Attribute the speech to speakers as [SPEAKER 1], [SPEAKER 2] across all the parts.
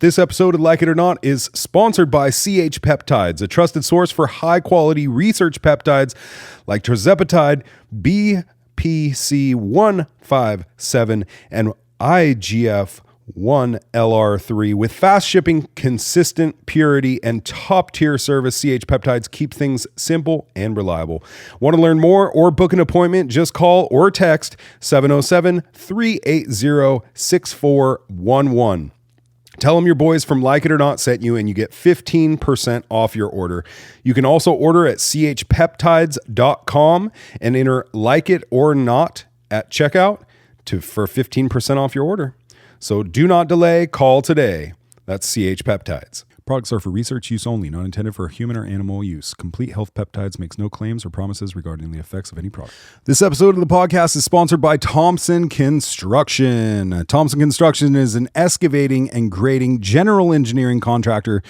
[SPEAKER 1] This episode of Like It or Not is sponsored by CH Peptides, a trusted source for high-quality research peptides like tirzepatide, BPC157, and IGF-1LR3. With fast shipping, consistent purity, and top-tier service, CH Peptides keep things simple and reliable. Want to learn more or book an appointment? Just call or text 707-380-6411. Tell them your boys from Like It or Not sent you, and you get 15% off your order. You can also order at chpeptides.com and enter Like It or Not at checkout for 15% off your order. So do not delay. Call today. That's CH Peptides. Products are for research use only, not intended for human or animal use. Complete Health Peptides makes no claims or promises regarding the effects of any product. This episode of the podcast is sponsored by Thompson Construction. Thompson Construction is an excavating and grading general engineering contractor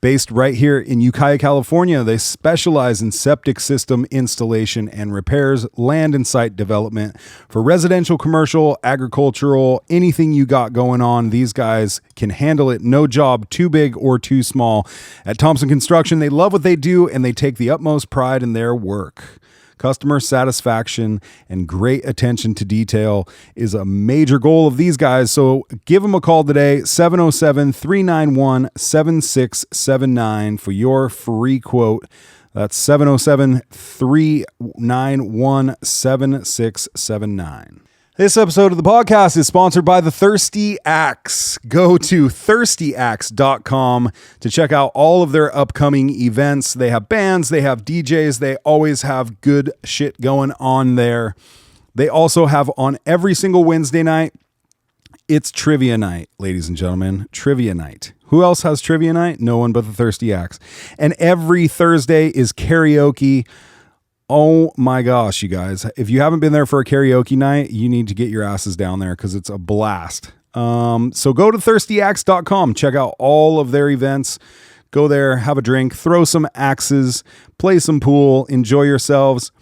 [SPEAKER 1] based right here in Ukiah, California. They specialize in septic system installation and repairs, land and site development for residential, commercial, agricultural, anything you got going on. These guys can handle it. No job too big or too small. At Thompson Construction, they love what they do and they take the utmost pride in their work. Customer satisfaction and great attention to detail is a major goal of these guys. So give them a call today, 707-391-7679 for your free quote. That's 707-391-7679. This episode of the podcast is sponsored by The Thirsty Axe. Go to thirstyaxe.com to check out all of their upcoming events. They have bands, they have DJs, they always have good shit going on there. They also have on every single Wednesday night, it's trivia night, ladies and gentlemen. Trivia night. Who else has trivia night? No one but The Thirsty Axe. And every Thursday is karaoke. Oh my gosh, you guys. If you haven't been there for a karaoke night, you need to get your asses down there because it's a blast. So go to thirstyaxe.com. Check out all of their events. Go there, have a drink, throw some axes, play some pool, enjoy yourselves.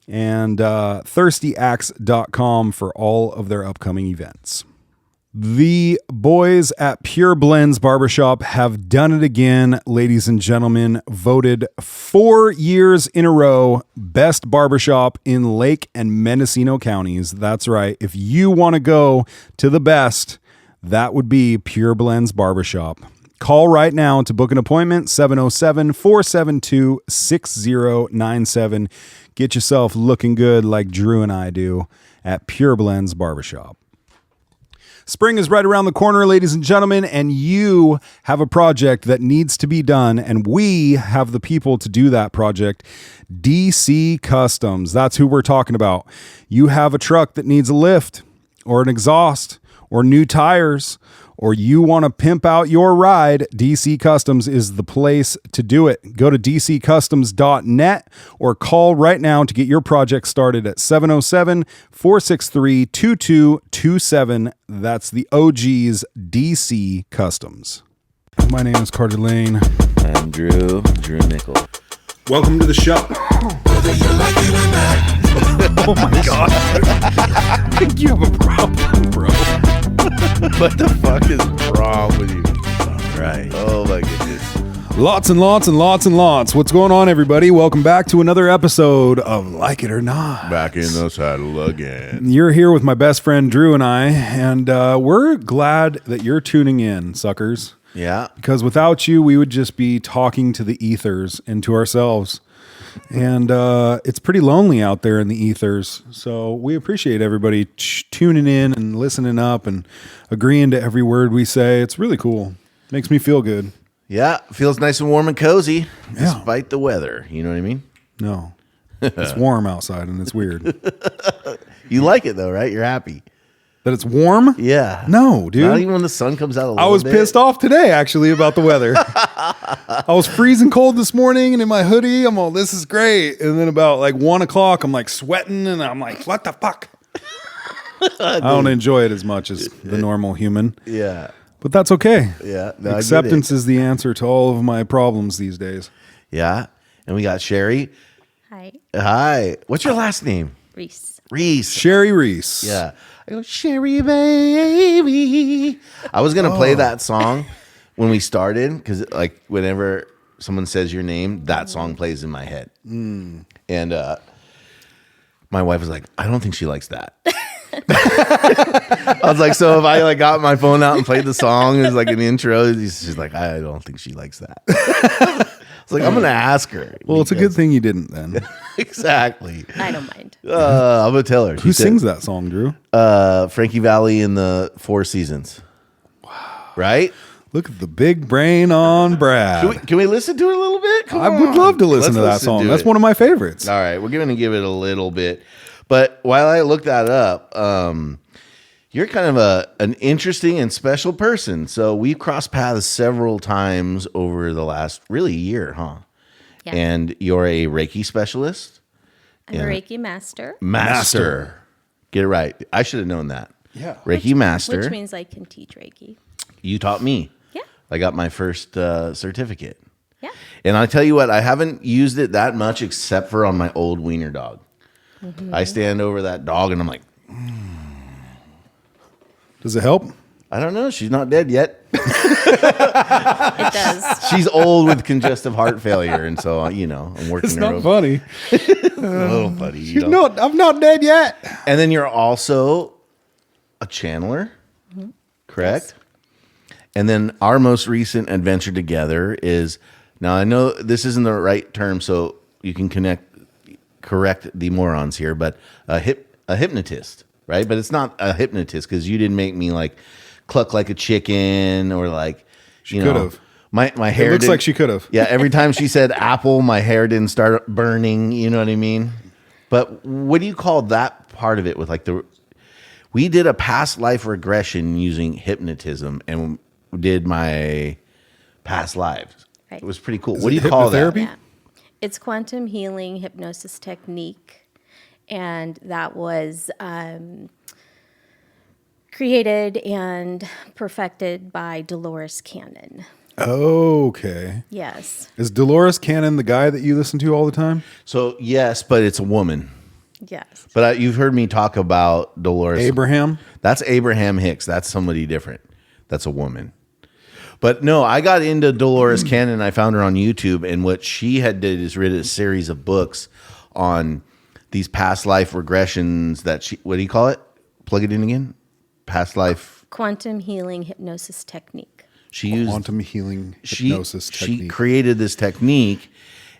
[SPEAKER 1] And thirstyaxe.com for all of their upcoming events. The boys at Pure Blends Barbershop have done it again, ladies and gentlemen. Voted 4 years in a row best barbershop in Lake and Mendocino counties. That's right. If you want to go to the best, that would be Pure Blends Barbershop. Call right now to book an appointment, 707-472-6097. Get yourself looking good like Drew and I do at Pure Blends Barbershop. Spring is right around the corner, ladies and gentlemen, and you have a project that needs to be done, and we have the people to do that project. DC Customs, that's who we're talking about. You have a truck that needs a lift or an exhaust or new tires, or you want to pimp out your ride, DC Customs is the place to do it. Go to dccustoms.net or call right now to get your project started at 707-463-2227. That's the OG's DC Customs. My name is Carter Lane.
[SPEAKER 2] I'm Drew Nickel.
[SPEAKER 1] Welcome to the show.
[SPEAKER 3] Whether you like it or not.
[SPEAKER 1] Oh my God. I think you have a problem, bro.
[SPEAKER 2] What the fuck is wrong with you? All right. Oh my goodness.
[SPEAKER 1] Lots and lots and lots and lots. What's going on, everybody? Welcome back to another episode of Like It or Not.
[SPEAKER 2] Back in the saddle again.
[SPEAKER 1] You're here with my best friend Drew and I, and we're glad that you're tuning in, suckers.
[SPEAKER 2] Yeah.
[SPEAKER 1] Because without you, we would just be talking to the ethers and to ourselves. And it's pretty lonely out there in the ethers. So we appreciate everybody tuning in and listening up and agreeing to every word we say. It's really cool. Makes me feel good.
[SPEAKER 2] Yeah. Feels nice and warm and cozy despite the weather. You know what I mean?
[SPEAKER 1] No. It's warm outside and it's weird.
[SPEAKER 2] You like it though, right? You're happy.
[SPEAKER 1] That it's warm?
[SPEAKER 2] Yeah.
[SPEAKER 1] No, dude.
[SPEAKER 2] Not even when the sun comes out a little bit.
[SPEAKER 1] I was pissed off today, actually, about the weather. I was freezing cold this morning, and in my hoodie, I'm all, this is great. And then about like 1 o'clock, I'm like sweating, and I'm like, what the fuck? I don't enjoy it as much as the normal human.
[SPEAKER 2] Yeah.
[SPEAKER 1] But that's okay.
[SPEAKER 2] Yeah. No,
[SPEAKER 1] Acceptance is the answer to all of my problems these days.
[SPEAKER 2] Yeah. And we got Sherry.
[SPEAKER 4] Hi.
[SPEAKER 2] Hi. What's your last name?
[SPEAKER 4] Reese.
[SPEAKER 2] Reese.
[SPEAKER 1] Sherry Reese.
[SPEAKER 2] Yeah. I go, Sherry baby. I was going to play that song, when we started, because like whenever someone says your name, that song plays in my head. And my wife was like, I don't think she likes that. I was like, so if I like got my phone out and played the song as like an intro, she's like, I don't think she likes that. It's like, I'm gonna ask her.
[SPEAKER 1] Well, it's a good thing you didn't then.
[SPEAKER 2] Exactly.
[SPEAKER 4] I don't mind.
[SPEAKER 2] I'm gonna tell her.
[SPEAKER 1] Who sings that song, Drew?
[SPEAKER 2] Frankie Valli in the Four Seasons. Wow. Right?
[SPEAKER 1] Look at the big brain on Brad.
[SPEAKER 2] Can we listen to it a little bit? Come
[SPEAKER 1] I would
[SPEAKER 2] on.
[SPEAKER 1] love to listen
[SPEAKER 2] Let's
[SPEAKER 1] to that song. That's
[SPEAKER 2] it.
[SPEAKER 1] one of my favorites.
[SPEAKER 2] All right, we're going to give it a little bit. But while I look that up, you're kind of an interesting and special person. So we've crossed paths several times over the last really year, huh?
[SPEAKER 4] Yeah.
[SPEAKER 2] And you're a Reiki specialist?
[SPEAKER 4] I'm a Reiki master.
[SPEAKER 2] Master. Get it right. I should have known that.
[SPEAKER 1] Yeah.
[SPEAKER 2] Reiki master.
[SPEAKER 4] Which means I can teach Reiki.
[SPEAKER 2] You taught me.
[SPEAKER 4] Yeah.
[SPEAKER 2] I got my first certificate.
[SPEAKER 4] Yeah.
[SPEAKER 2] And I tell you what, I haven't used it that much except for on my old wiener dog.
[SPEAKER 4] Mm-hmm.
[SPEAKER 2] I stand over that dog and I'm like,
[SPEAKER 1] Does it help?
[SPEAKER 2] I don't know. She's not dead yet.
[SPEAKER 4] It does.
[SPEAKER 2] She's old with congestive heart failure. And so, I'm working
[SPEAKER 1] It's
[SPEAKER 2] her
[SPEAKER 1] not
[SPEAKER 2] over.
[SPEAKER 1] funny.
[SPEAKER 2] A little buddy. You know.
[SPEAKER 1] No, I'm not dead yet.
[SPEAKER 2] And then you're also a channeler, correct?
[SPEAKER 4] Yes.
[SPEAKER 2] And then our most recent adventure together is, now I know this isn't the right term, so you can correct the morons here, but a hypnotist, right? But it's not a hypnotist because you didn't make me like cluck like a chicken or like,
[SPEAKER 1] She could have.
[SPEAKER 2] My hair
[SPEAKER 1] It looks
[SPEAKER 2] didn't-
[SPEAKER 1] like she could have.
[SPEAKER 2] Yeah, every time she said apple, my hair didn't start burning. You know what I mean? But what do you call that part of it? With like we did a past life regression using hypnotism and did my past lives.
[SPEAKER 4] Right.
[SPEAKER 2] It was pretty cool.
[SPEAKER 1] Is
[SPEAKER 2] What do
[SPEAKER 1] it
[SPEAKER 2] you call that?
[SPEAKER 1] hypnotherapy?
[SPEAKER 4] Yeah. It's quantum healing hypnosis technique. And that was created and perfected by Dolores Cannon.
[SPEAKER 1] Okay.
[SPEAKER 4] Yes.
[SPEAKER 1] Is Dolores Cannon the guy that you listen to all the time?
[SPEAKER 2] So yes, but it's a woman.
[SPEAKER 4] Yes.
[SPEAKER 2] But you've heard me talk about Dolores.
[SPEAKER 1] Abraham?
[SPEAKER 2] That's Abraham Hicks. That's somebody different. That's a woman. But no, I got into Dolores Cannon. I found her on YouTube, and what she had did is read a series of books on these past life regressions that she, what do you call it? Plug it in again. Past life.
[SPEAKER 4] Quantum healing hypnosis technique.
[SPEAKER 2] She used
[SPEAKER 1] Quantum healing hypnosis
[SPEAKER 2] she
[SPEAKER 1] technique.
[SPEAKER 2] created this technique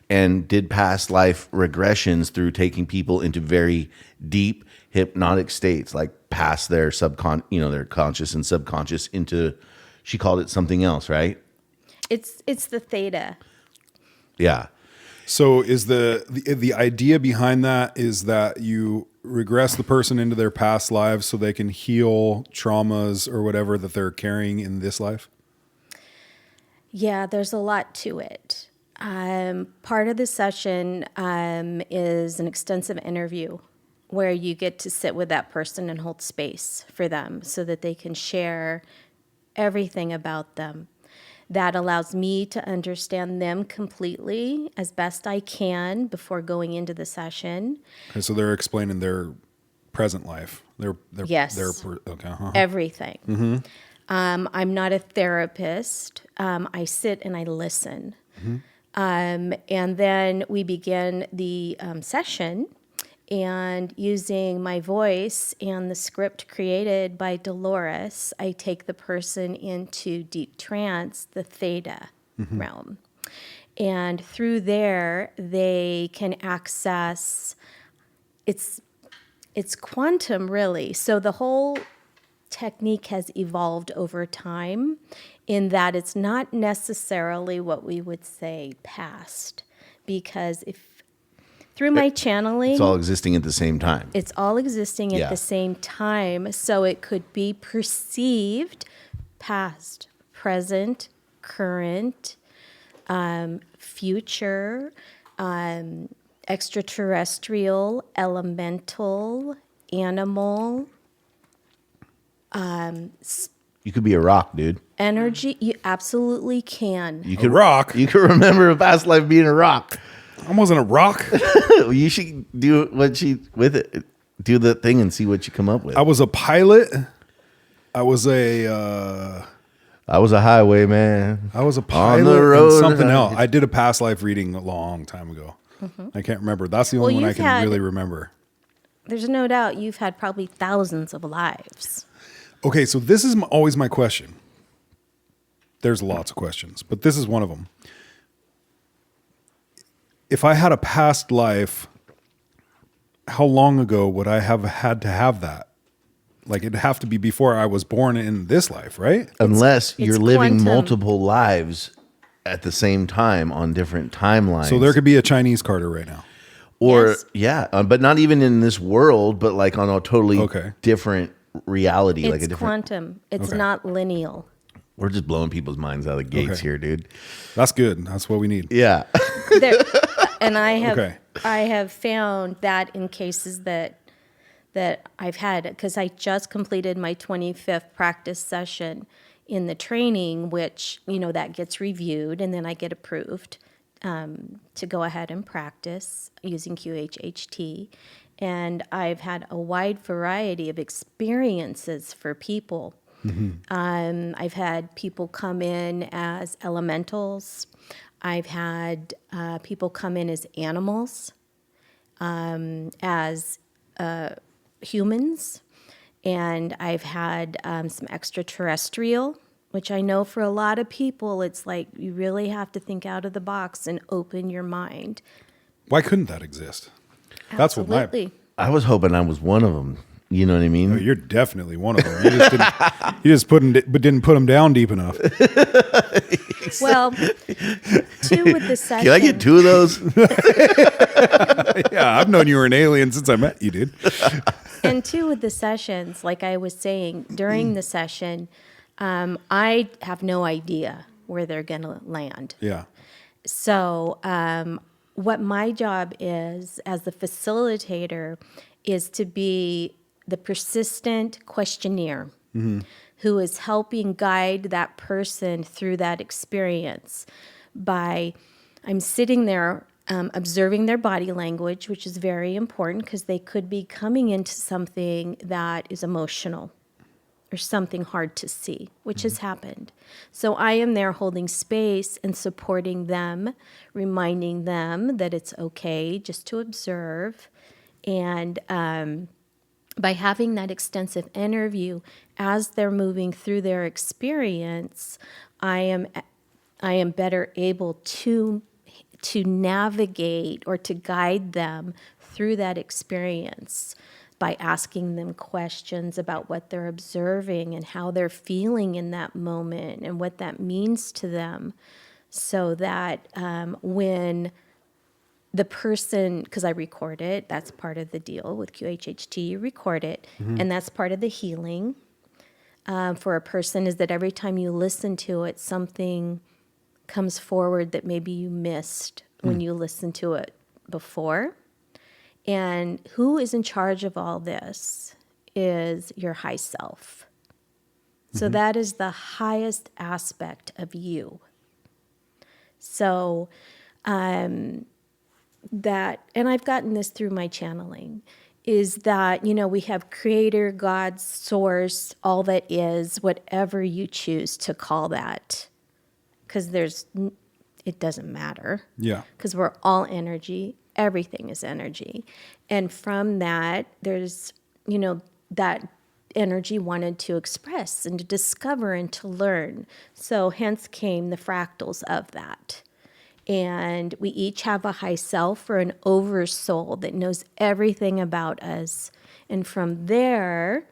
[SPEAKER 2] and did past life regressions through taking people into very deep hypnotic states, like past their their conscious and subconscious into, she called it something else, right?
[SPEAKER 4] It's the theta.
[SPEAKER 2] Yeah.
[SPEAKER 1] So is the idea behind that is that you regress the person into their past lives so they can heal traumas or whatever that they're carrying in this life?
[SPEAKER 4] Yeah, there's a lot to it. Part of the session is an extensive interview where you get to sit with that person and hold space for them so that they can share everything about them. That allows me to understand them completely as best I can before going into the session.
[SPEAKER 1] Okay, so they're explaining their present life.
[SPEAKER 4] Yes.
[SPEAKER 1] Okay. Uh-huh.
[SPEAKER 4] Everything. I'm not a therapist. I sit and I listen. And then we begin the session, and using my voice and the script created by Dolores, I take the person into deep trance, the theta realm. And through there, they can access, it's quantum, really. So the whole technique has evolved over time in that it's not necessarily what we would say past, because through my channeling,
[SPEAKER 2] It's all existing at the same time.
[SPEAKER 4] it's all existing at
[SPEAKER 2] Yeah.
[SPEAKER 4] the same time, so it could be perceived past, present, current, future, extraterrestrial, elemental, animal,
[SPEAKER 2] You could be a rock, dude.
[SPEAKER 4] energy. You absolutely can.
[SPEAKER 2] You could
[SPEAKER 1] rock?
[SPEAKER 2] You could remember a past life being a rock.
[SPEAKER 1] I wasn't a rock.
[SPEAKER 2] You should do what she with it. Do the thing and see what you come up with.
[SPEAKER 1] I was a pilot. I was a
[SPEAKER 2] I was a highwayman.
[SPEAKER 1] I was a
[SPEAKER 2] On
[SPEAKER 1] pilot
[SPEAKER 2] the road.
[SPEAKER 1] and something else. I did a past life reading a long time ago. I can't remember. That's the only one I
[SPEAKER 4] you've
[SPEAKER 1] can
[SPEAKER 4] had-
[SPEAKER 1] really remember.
[SPEAKER 4] There's no doubt you've had probably thousands of lives.
[SPEAKER 1] Okay, so this is always my question. There's lots of questions, but this is one of them. If I had a past life, how long ago would I have had to have that? Like it'd have to be before I was born in this life, right?
[SPEAKER 2] Unless
[SPEAKER 4] it's
[SPEAKER 2] you're living
[SPEAKER 4] quantum.
[SPEAKER 2] multiple lives at the same time on different timelines.
[SPEAKER 1] So there could be a Chinese Carter right now.
[SPEAKER 2] Or
[SPEAKER 4] Yes.
[SPEAKER 2] yeah, but not even in this world, but like on a totally
[SPEAKER 1] Okay.
[SPEAKER 2] different reality, like a
[SPEAKER 4] It's
[SPEAKER 2] different.
[SPEAKER 4] quantum. It's
[SPEAKER 1] Okay.
[SPEAKER 4] not lineal.
[SPEAKER 2] We're just blowing people's minds out of the gates
[SPEAKER 1] Okay.
[SPEAKER 2] here, dude.
[SPEAKER 1] That's good. That's what we need.
[SPEAKER 2] Yeah,
[SPEAKER 4] There, and I have
[SPEAKER 1] Okay.
[SPEAKER 4] I have found that in cases that I've had, because I just completed my 25th practice session in the training, which that gets reviewed and then I get approved to go ahead and practice using QHHT. And I've had a wide variety of experiences for people. I've had people come in as elementals. I've had people come in as animals, as humans, and I've had some extraterrestrial, which I know for a lot of people, it's like you really have to think out of the box and open your mind.
[SPEAKER 1] Why couldn't that exist? That's what my.
[SPEAKER 4] Absolutely.
[SPEAKER 2] I was hoping I was one of them. You know what I mean?
[SPEAKER 1] Oh, you're definitely one of them. You just didn't. You just didn't put them down deep enough.
[SPEAKER 4] Well, two with the session.
[SPEAKER 2] Can I get two of those?
[SPEAKER 1] Yeah, I've known you were an alien since I met you, dude.
[SPEAKER 4] And two with the sessions, like I was saying, during the session, I have no idea where they're going to land.
[SPEAKER 1] Yeah.
[SPEAKER 4] So, what my job is as the facilitator is to be the persistent questionnaire who is helping guide that person through that experience I'm sitting there observing their body language, which is very important because they could be coming into something that is emotional or something hard to see, which has happened. So I am there holding space and supporting them, reminding them that it's okay just to observe. And by having that extensive interview as they're moving through their experience, I am better able to navigate or to guide them through that experience by asking them questions about what they're observing and how they're feeling in that moment and what that means to them, so that when the person, because I record it, that's part of the deal with QHHT, you record it, and that's part of the healing for a person, is that every time you listen to it, something comes forward that maybe you missed when you listened to it before. And who is in charge of all this is your high self. So that is the highest aspect of you. So that, and I've gotten this through my channeling, is that, we have creator, God, source, all that is, whatever you choose to call that. Because it doesn't matter.
[SPEAKER 1] Yeah.
[SPEAKER 4] Because we're all energy. Everything is energy. And from that, there's, that energy wanted to express and to discover and to learn. So hence came the fractals of that. And we each have a high self or an oversoul that knows everything about us. And from there,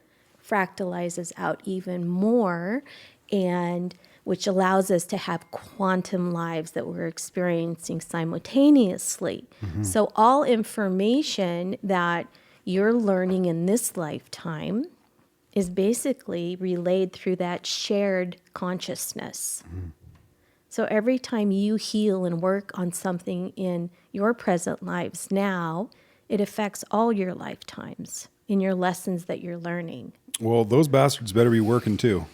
[SPEAKER 4] fractalizes out even more, and which allows us to have quantum lives that we're experiencing simultaneously. So all information that you're learning in this lifetime is basically relayed through that shared consciousness. So every time you heal and work on something in your present lives now, it affects all your lifetimes in your lessons that you're learning.
[SPEAKER 1] Well, those bastards better be working too.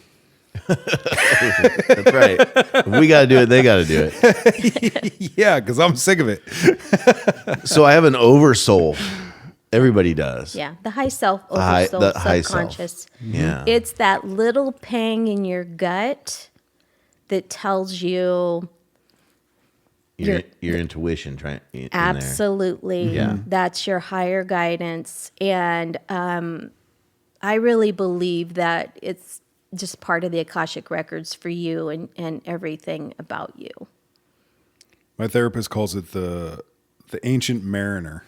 [SPEAKER 2] That's right. If we got to do it, they got to do it.
[SPEAKER 1] Yeah, because I'm sick of it.
[SPEAKER 2] So I have an oversoul. Everybody does.
[SPEAKER 4] Yeah, the high self,
[SPEAKER 2] high-
[SPEAKER 4] oversoul,
[SPEAKER 2] the high self.
[SPEAKER 4] subconscious.
[SPEAKER 2] Yeah.
[SPEAKER 4] It's that little pang in your gut that tells you
[SPEAKER 2] Your intuition in there.
[SPEAKER 4] absolutely
[SPEAKER 2] Yeah.
[SPEAKER 4] that's your higher guidance. And I really believe that it's just part of the Akashic records for you and everything about you.
[SPEAKER 1] My therapist calls it the Ancient Mariner.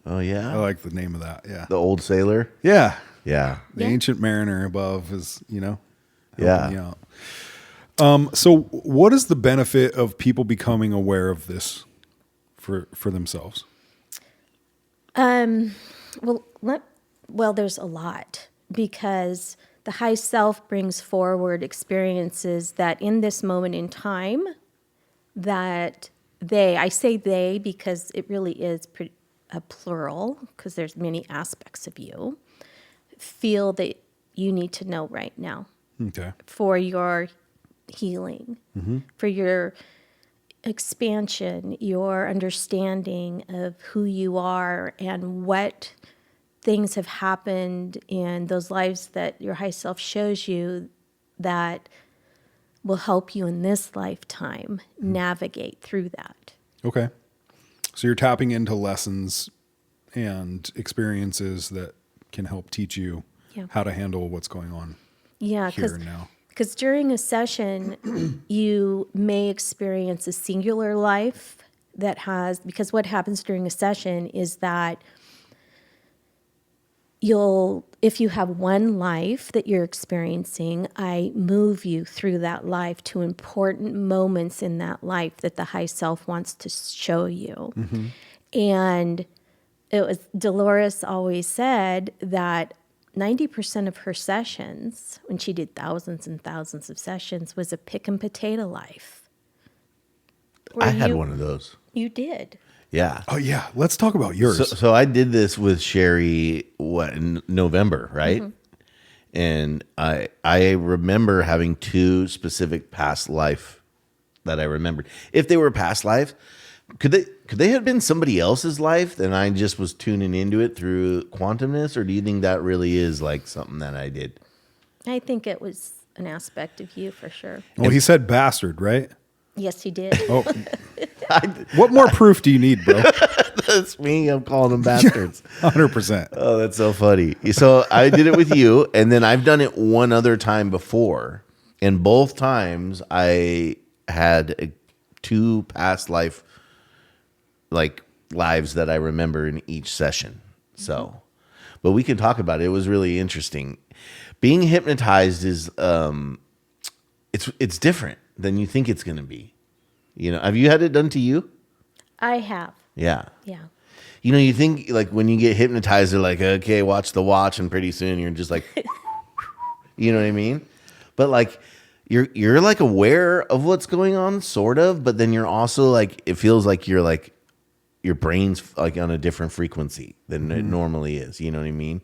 [SPEAKER 2] Oh
[SPEAKER 1] I
[SPEAKER 2] yeah,
[SPEAKER 1] like the name of that. Yeah.
[SPEAKER 2] the old sailor.
[SPEAKER 1] Yeah.
[SPEAKER 2] Yeah,
[SPEAKER 1] The
[SPEAKER 4] Yeah.
[SPEAKER 1] Ancient Mariner above is, helping
[SPEAKER 2] Yeah.
[SPEAKER 1] you out. So what is the benefit of people becoming aware of this for themselves?
[SPEAKER 4] Well, there's a lot, because the high self brings forward experiences that in this moment in time that I say they because it really is a plural, because there's many aspects of you, feel that you need to know right now
[SPEAKER 1] Okay.
[SPEAKER 4] for your healing, for your expansion, your understanding of who you are and what things have happened in those lives that your high self shows you that will help you in this lifetime navigate through that.
[SPEAKER 1] Okay. So you're tapping into lessons and experiences that can help teach you
[SPEAKER 4] Yeah.
[SPEAKER 1] how to handle what's going on
[SPEAKER 4] Yeah,
[SPEAKER 1] here and now.
[SPEAKER 4] because during a session, you may experience a singular life because what happens during a session is that if you have one life that you're experiencing, I move you through that life to important moments in that life that the high self wants to show you. And Dolores always said that 90% of her sessions, when she did thousands and thousands of sessions, was a pick and potato life.
[SPEAKER 2] I had one of those.
[SPEAKER 4] You did.
[SPEAKER 2] Yeah.
[SPEAKER 1] Oh yeah. Let's talk about yours.
[SPEAKER 2] So I did this with Sherry in November, right? And I remember having two specific past life that I remembered. If they were past life, could they have been somebody else's life and I just was tuning into it through quantumness, or do you think that really is like something that I did?
[SPEAKER 4] I think it was an aspect of you for sure.
[SPEAKER 1] Well, he said bastard, right?
[SPEAKER 4] Yes, he did.
[SPEAKER 1] Oh, what more proof do you need, bro?
[SPEAKER 2] That's me. I'm calling them bastards.
[SPEAKER 1] 100%.
[SPEAKER 2] Oh, that's so funny. So I did it with you, and then I've done it one other time before, and both times I had two past lives that I remember in each session. So, but we can talk about it. It was really interesting. Being hypnotized is it's different than you think it's going to be. Have you had it done to you?
[SPEAKER 4] I have.
[SPEAKER 2] Yeah.
[SPEAKER 4] Yeah.
[SPEAKER 2] You think like when you get hypnotized, they're like, okay, watch the watch, and pretty soon you're just like, you know what I mean? But like you're like aware of what's going on, sort of, but then you're also like, it feels like you're like your brain's like on a different frequency than it normally is. You know what I mean?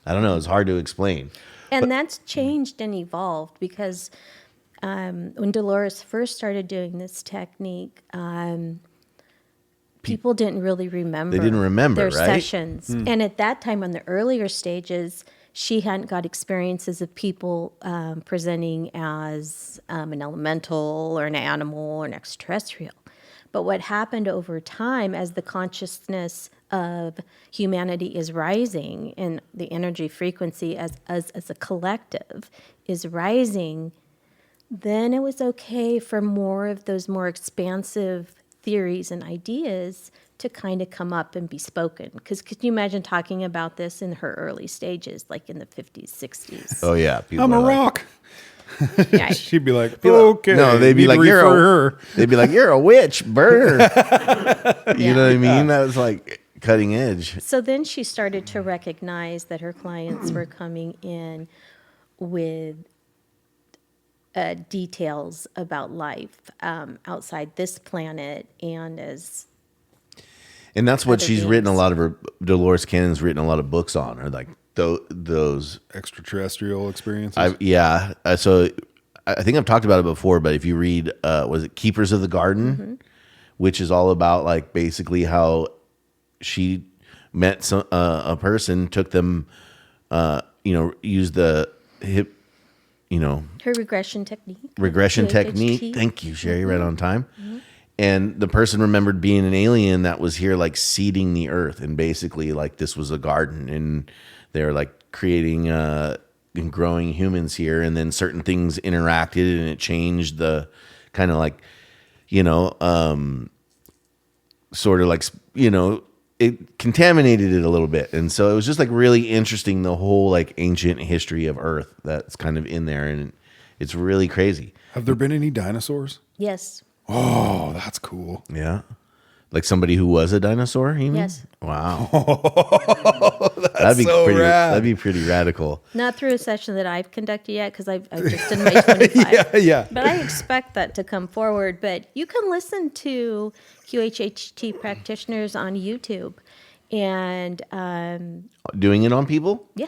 [SPEAKER 2] I don't know. It's hard to explain.
[SPEAKER 4] And that's changed and evolved because when Dolores first started doing this technique, people didn't really remember.
[SPEAKER 2] They didn't remember,
[SPEAKER 4] their
[SPEAKER 2] right?
[SPEAKER 4] sessions. And at that time, on the earlier stages, she hadn't got experiences of people presenting as an elemental or an animal or an extraterrestrial. But what happened over time as the consciousness of humanity is rising and the energy frequency as a collective is rising, then it was okay for more of those more expansive theories and ideas to kind of come up and be spoken. Because could you imagine talking about this in her early stages, like in the 50s, 60s?
[SPEAKER 2] Oh yeah, people
[SPEAKER 1] I'm a
[SPEAKER 2] are like,
[SPEAKER 1] rock.
[SPEAKER 4] Yeah.
[SPEAKER 1] She'd be like, okay.
[SPEAKER 2] No, they'd be
[SPEAKER 1] need
[SPEAKER 2] like,
[SPEAKER 1] to refer her.
[SPEAKER 2] They'd be like, you're a witch, burn her. You know what I
[SPEAKER 1] Yeah.
[SPEAKER 2] mean? That was like cutting edge.
[SPEAKER 4] So then she started to recognize that her clients were coming in with details about life outside this planet and as
[SPEAKER 2] And that's what
[SPEAKER 4] Other
[SPEAKER 2] she's written a
[SPEAKER 4] beings.
[SPEAKER 2] lot of her, Dolores Cannon's written a lot of books on, or like those.
[SPEAKER 1] Extraterrestrial experiences.
[SPEAKER 2] So I think I've talked about it before, but if you read, was it Keepers of the Garden, which is all about like basically how she met a person, took them, used the
[SPEAKER 4] Her regression technique.
[SPEAKER 2] regression
[SPEAKER 4] QHHT.
[SPEAKER 2] technique. Thank you, Sherry. Right on time. And the person remembered being an alien that was here, like seeding the earth, and basically like this was a garden, and they're like creating and growing humans here, and then certain things interacted, and it changed the kind of like, sort of like, it contaminated it a little bit, and so it was just like really interesting, the whole like ancient history of Earth that's kind of in there, and it's really crazy.
[SPEAKER 1] Have there been any dinosaurs?
[SPEAKER 4] Yes.
[SPEAKER 1] Oh, that's cool.
[SPEAKER 2] Yeah. Like somebody who was a dinosaur, you mean?
[SPEAKER 4] Yes.
[SPEAKER 2] Wow.
[SPEAKER 1] That's so
[SPEAKER 2] pretty
[SPEAKER 1] rad.
[SPEAKER 2] that'd be pretty radical.
[SPEAKER 4] Not through a session that I've conducted yet, because I've just done my 25.
[SPEAKER 1] Yeah.
[SPEAKER 4] But I expect that to come forward. But you can listen to QHHT practitioners on YouTube. And
[SPEAKER 2] Doing it on people?
[SPEAKER 4] yeah,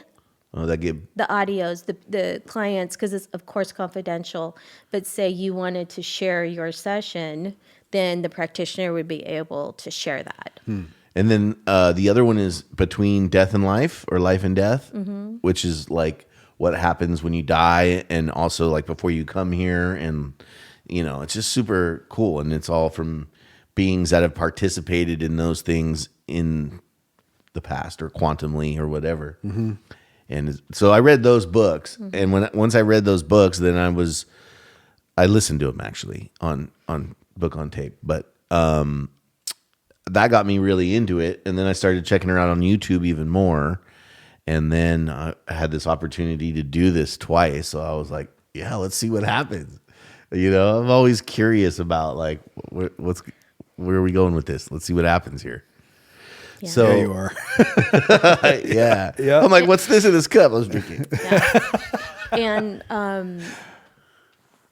[SPEAKER 2] Oh, that give
[SPEAKER 4] the audios, the clients, because it's, of course, confidential. But say you wanted to share your session, then the practitioner would be able to share that.
[SPEAKER 2] And then the other one is Between Death and Life, or Life and Death, which is like what happens when you die, and also like before you come here. And, it's just super cool. And it's all from beings that have participated in those things in the past, or quantumly, or whatever. And so I read those books. And once I read those books, then I listened to them actually on book on tape. But that got me really into it, and then I started checking her out on YouTube even more, and then I had this opportunity to do this twice, so I was like, yeah, let's see what happens. I'm always curious about like where are we going with this? Let's see what happens here.
[SPEAKER 4] Yeah.
[SPEAKER 2] So
[SPEAKER 1] Yeah, you are.
[SPEAKER 2] yeah.
[SPEAKER 1] Yeah.
[SPEAKER 2] I'm like, what's this in this cup? I was drinking.
[SPEAKER 4] And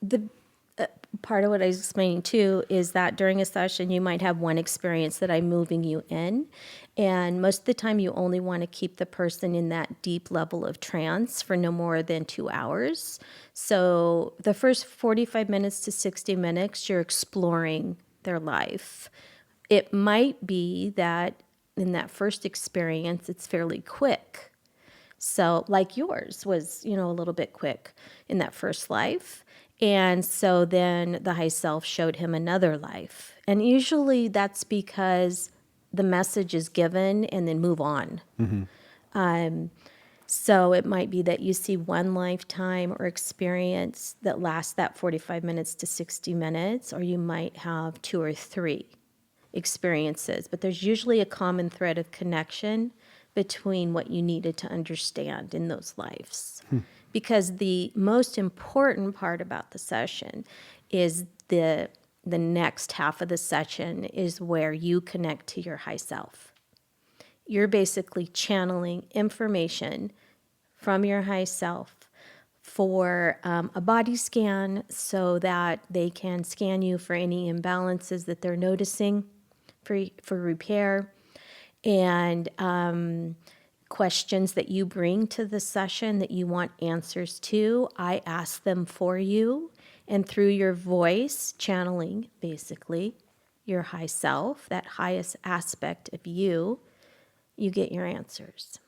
[SPEAKER 4] the part of what I was explaining too is that during a session you might have one experience that I'm moving you in, and most of the time you only want to keep the person in that deep level of trance for no more than 2 hours. So the first 45 minutes to 60 minutes you're exploring their life. It might be that in that first experience it's fairly quick. So like yours was, a little bit quick in that first life. And so then the high self showed him another life. And usually that's because the message is given and then move on. So it might be that you see one lifetime or experience that lasts that 45 minutes to 60 minutes, or you might have 2 or 3 experiences. But there's usually a common thread of connection between what you needed to understand in those lives. Because the most important part about the session is the next half of the session is where you connect to your high self. You're basically channeling information from your high self for a body scan, so that they can scan you for any imbalances that they're noticing for repair, and questions that you bring to the session that you want answers to. I ask them for you, and through your voice, channeling basically your high self, that highest aspect of you, you get your answers.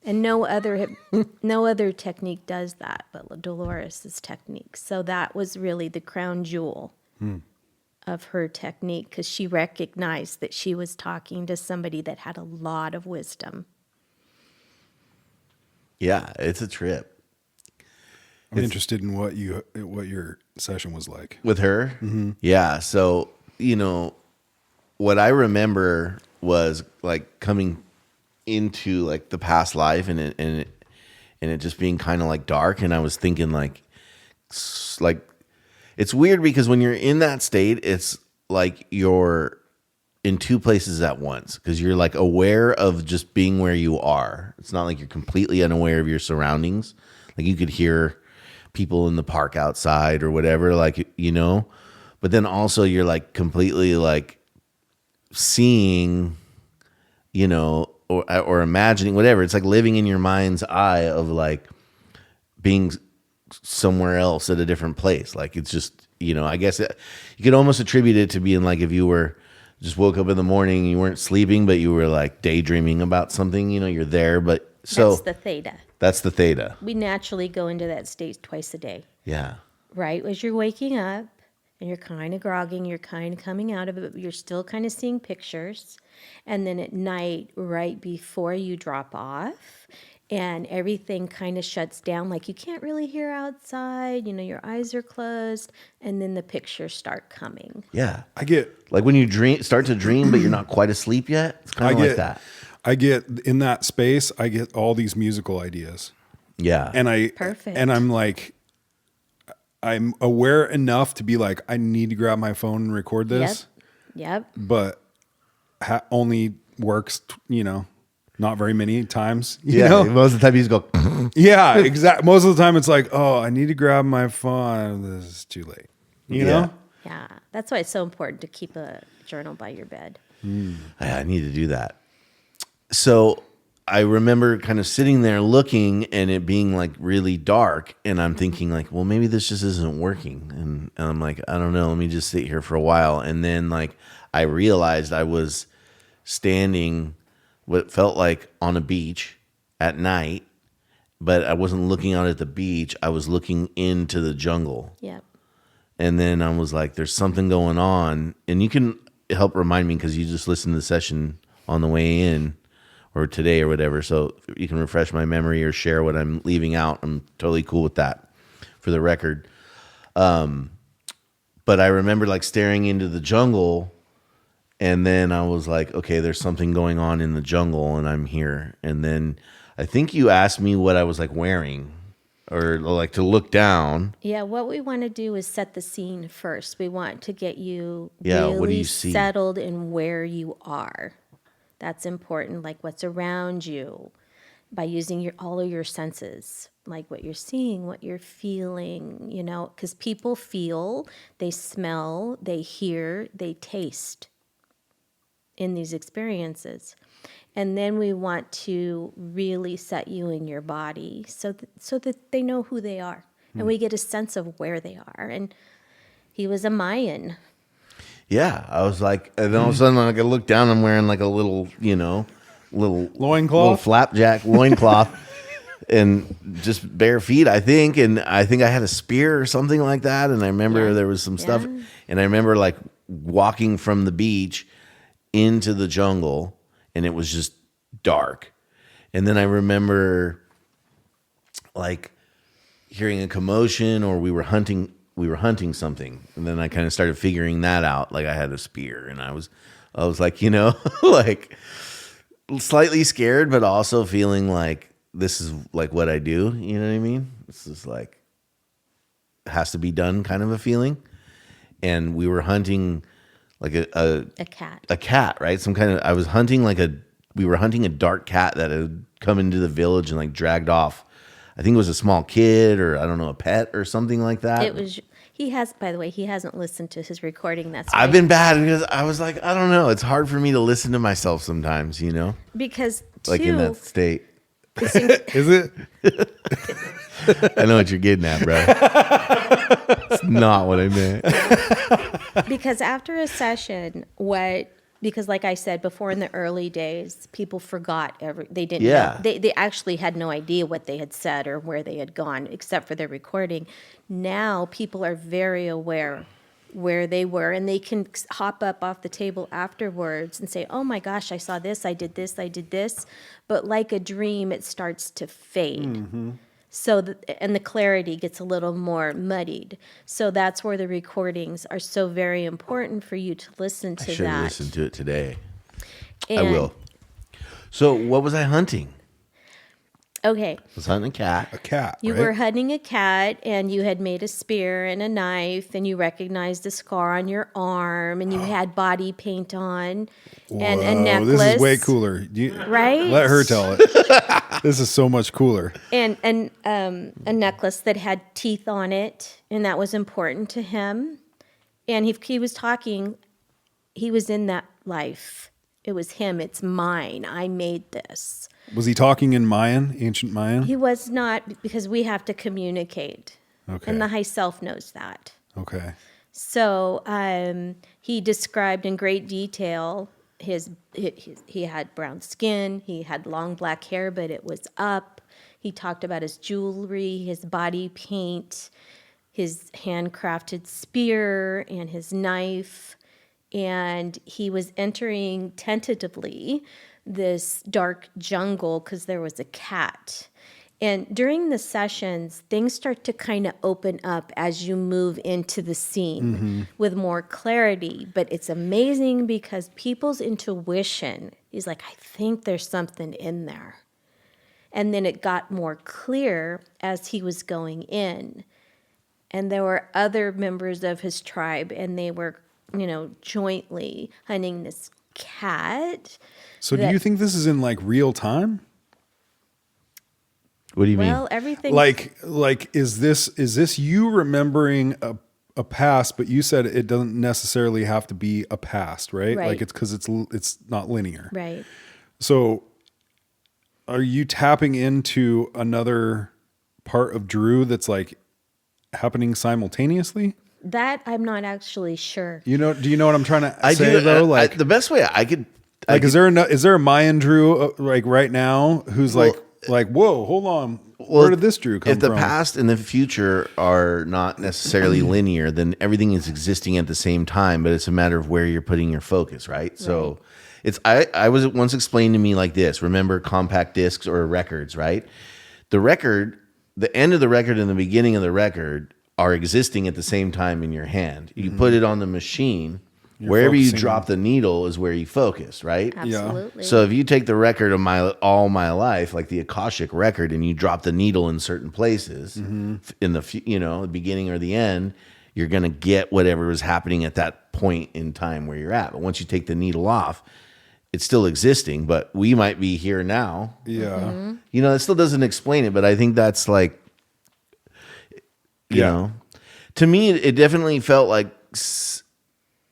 [SPEAKER 4] And no other technique does that but Dolores' technique. So that was really the crown jewel of her technique, because she recognized that she was talking to somebody that had a lot of wisdom.
[SPEAKER 2] Yeah, it's a trip.
[SPEAKER 1] I'm interested in what your session was like.
[SPEAKER 2] With her? Yeah. So, what I remember was like coming into like the past life, and it just being kind of like dark. And I was thinking like it's weird, because when you're in that state, it's like you're in 2 places at once, because you're like aware of just being where you are. It's not like you're completely unaware of your surroundings. Like you could hear people in the park outside or whatever, like, but then also you're like completely like seeing, or imagining, whatever. It's like living in your mind's eye of like being somewhere else at a different place. Like it's just, I guess you could almost attribute it to being like if you were just woke up in the morning, you weren't sleeping, but you were like daydreaming about something, you're there, but So
[SPEAKER 4] That's the theta.
[SPEAKER 2] that's the theta.
[SPEAKER 4] We naturally go into that state twice a day,
[SPEAKER 2] Yeah.
[SPEAKER 4] right? As you're waking up and you're kind of grogging, you're kind of coming out of it, but you're still kind of seeing pictures. And then at night, right before you drop off, and everything kind of shuts down, like you can't really hear outside, your eyes are closed, and then the pictures start coming.
[SPEAKER 2] Yeah.
[SPEAKER 1] I get
[SPEAKER 2] Like when you start to dream, but you're not quite asleep yet. It's kind of like that.
[SPEAKER 1] I get in that space, I get all these musical ideas.
[SPEAKER 2] Yeah.
[SPEAKER 1] And
[SPEAKER 4] Perfect.
[SPEAKER 1] I'm like, I'm aware enough to be like, I need to grab my phone and record this,
[SPEAKER 4] Yep.
[SPEAKER 1] but only works, not very many times, you
[SPEAKER 2] yeah.
[SPEAKER 1] know?
[SPEAKER 2] Most of the time you just go,
[SPEAKER 1] Yeah, exactly. Most of the time it's like, oh, I need to grab my phone. This is too late, you know?
[SPEAKER 4] Yeah. That's why it's so important to keep a journal by your bed.
[SPEAKER 2] I need to do that. So I remember kind of sitting there looking and it being like really dark. And I'm thinking like, well, maybe this just isn't working. And I'm like, I don't know. Let me just sit here for a while. And then like I realized I was standing what felt like on a beach at night, but I wasn't looking out at the beach. I was looking into the jungle.
[SPEAKER 4] Yep.
[SPEAKER 2] And then I was like, there's something going on. And you can help remind me because you just listened to the session on the way in or today or whatever. So you can refresh my memory or share what I'm leaving out. I'm totally cool with that for the record. But I remember like staring into the jungle. And then I was like, okay, there's something going on in the jungle and I'm here. And then I think you asked me what I was like wearing or like to look down.
[SPEAKER 4] Yeah, what we want to do is set the scene first. We want to get you
[SPEAKER 2] Yeah, what do
[SPEAKER 4] really
[SPEAKER 2] you see?
[SPEAKER 4] settled in where you are. That's important, like what's around you, by using all of your senses, like what you're seeing, what you're feeling, because people feel, they smell, they hear, they taste in these experiences. And then we want to really set you in your body so that they know who they are. And we get a sense of where they are. And he was a Mayan.
[SPEAKER 2] Yeah, I was like, and then all of a sudden, like I look down, I'm wearing like a little,
[SPEAKER 1] Loincloth?
[SPEAKER 2] little flapjack loincloth, and just bare feet, I think. And I think I had a spear or something like that. And I remember there was some stuff,
[SPEAKER 4] Yeah.
[SPEAKER 2] and I remember like walking from the beach into the jungle, and it was just dark. And then I remember like hearing a commotion, or we were hunting something, and then I kind of started figuring that out. Like I had a spear, and I was like, like slightly scared, but also feeling like this is like what I do. You know what I mean? This is like has to be done kind of a feeling. And we were hunting like a
[SPEAKER 4] cat.
[SPEAKER 2] a cat, right? I was hunting we were hunting a dark cat that had come into the village and like dragged off. I think it was a small kid or I don't know, a pet or something like that.
[SPEAKER 4] It was. By the way, he hasn't listened to his recording. That's
[SPEAKER 2] I've
[SPEAKER 4] why.
[SPEAKER 2] been bad because I was like, I don't know. It's hard for me to listen to myself sometimes,
[SPEAKER 4] Because
[SPEAKER 2] like in that state.
[SPEAKER 1] Is it?
[SPEAKER 2] I know what you're getting at, bro. It's not what I meant.
[SPEAKER 4] because after a session, because like I said before, in the early days, people forgot they didn't
[SPEAKER 2] Yeah.
[SPEAKER 4] know. They actually had no idea what they had said or where they had gone, except for their recording. Now people are very aware where they were, and they can hop up off the table afterwards and say, oh my gosh, I saw this, I did this, I did this. But like a dream, it starts to fade. So, and the clarity gets a little more muddied. So that's where the recordings are so very important for you to listen to
[SPEAKER 2] I should
[SPEAKER 4] that.
[SPEAKER 2] listen to it today. I
[SPEAKER 4] And-
[SPEAKER 2] will. So what was I hunting?
[SPEAKER 4] Okay.
[SPEAKER 2] I was hunting a cat.
[SPEAKER 1] A cat,
[SPEAKER 4] You
[SPEAKER 1] right?
[SPEAKER 4] were hunting a cat, and you had made a spear and a knife, and you recognized a scar on your arm, and you had body paint on, and a
[SPEAKER 1] Whoa,
[SPEAKER 4] necklace.
[SPEAKER 1] This is way cooler.
[SPEAKER 4] Right?
[SPEAKER 1] Let her tell it. This is so much cooler.
[SPEAKER 4] And a necklace that had teeth on it, and that was important to him. And he was talking, he was in that life. It was him. It's mine. I made this.
[SPEAKER 1] Was he talking in Mayan, ancient Mayan?
[SPEAKER 4] He was not, because we have to communicate.
[SPEAKER 1] Okay.
[SPEAKER 4] And the high self knows that.
[SPEAKER 1] Okay.
[SPEAKER 4] So he described in great detail he had brown skin. He had long black hair, but it was up. He talked about his jewelry, his body paint, his handcrafted spear, and his knife. And he was entering tentatively this dark jungle because there was a cat. And during the sessions, things start to kind of open up as you move into the scene with more clarity. But it's amazing because people's intuition is like, I think there's something in there. And then it got more clear as he was going in. And there were other members of his tribe, and they were, jointly hunting this cat.
[SPEAKER 1] So do you think this is in like real time?
[SPEAKER 2] What do you mean?
[SPEAKER 4] Well, everything.
[SPEAKER 1] Like is this you remembering a past, but you said it doesn't necessarily have to be a past, right?
[SPEAKER 4] Right.
[SPEAKER 1] Like it's because it's not linear.
[SPEAKER 4] Right.
[SPEAKER 1] So are you tapping into another part of Drew that's like happening simultaneously?
[SPEAKER 4] That I'm not actually sure.
[SPEAKER 1] Do you know what I'm trying to
[SPEAKER 2] I
[SPEAKER 1] say
[SPEAKER 2] do.
[SPEAKER 1] though? Like,
[SPEAKER 2] the best way I could.
[SPEAKER 1] is there a Mayan Drew like right now who's like whoa, hold on, where did this Drew come
[SPEAKER 2] If the
[SPEAKER 1] from?
[SPEAKER 2] past and the future are not necessarily linear, then everything is existing at the same time, but it's a matter of where you're putting your focus, right? So it's I was once explained to me like this. Remember compact discs or records, right? The end of the record and the beginning of the record are existing at the same time in your hand. You put it on the machine, wherever you
[SPEAKER 1] focusing.
[SPEAKER 2] drop the needle is where you focus, right?
[SPEAKER 4] Absolutely.
[SPEAKER 2] So if you take the record of all my life, like the Akashic record, and you drop the needle in certain places in the beginning or the end, you're gonna get whatever is happening at that point in time where you're at. But once you take the needle off, it's still existing, but we might be here now.
[SPEAKER 1] Yeah.
[SPEAKER 2] It still doesn't explain it, but I think that's like, you know, to me, it definitely felt like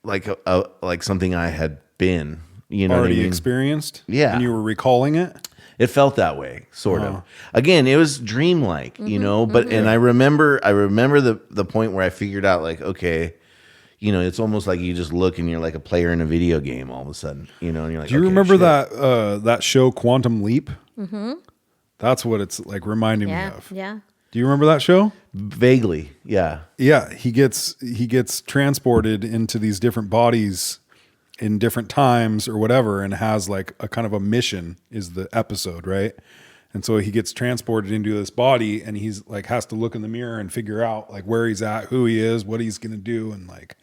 [SPEAKER 2] like something I had been,
[SPEAKER 1] Already
[SPEAKER 2] what I mean?
[SPEAKER 1] experienced?
[SPEAKER 2] Yeah.
[SPEAKER 1] And you were recalling it?
[SPEAKER 2] It felt that way, sort of. Again, it was dreamlike, but and I remember the point where I figured out like, okay, it's almost like you just look and you're like a player in a video game all of a sudden, and you're like,
[SPEAKER 1] Do you
[SPEAKER 2] okay,
[SPEAKER 1] remember
[SPEAKER 2] shit.
[SPEAKER 1] that show Quantum Leap? Mm-hmm. That's what it's like reminding me of.
[SPEAKER 4] Yeah.
[SPEAKER 1] Do you remember that show?
[SPEAKER 2] Vaguely, yeah.
[SPEAKER 1] Yeah, he gets transported into these different bodies in different times or whatever, and has like a kind of a mission is the episode, right? And so he gets transported into this body, and he's like has to look in the mirror and figure out like where he's at, who he is, what he's gonna do, and like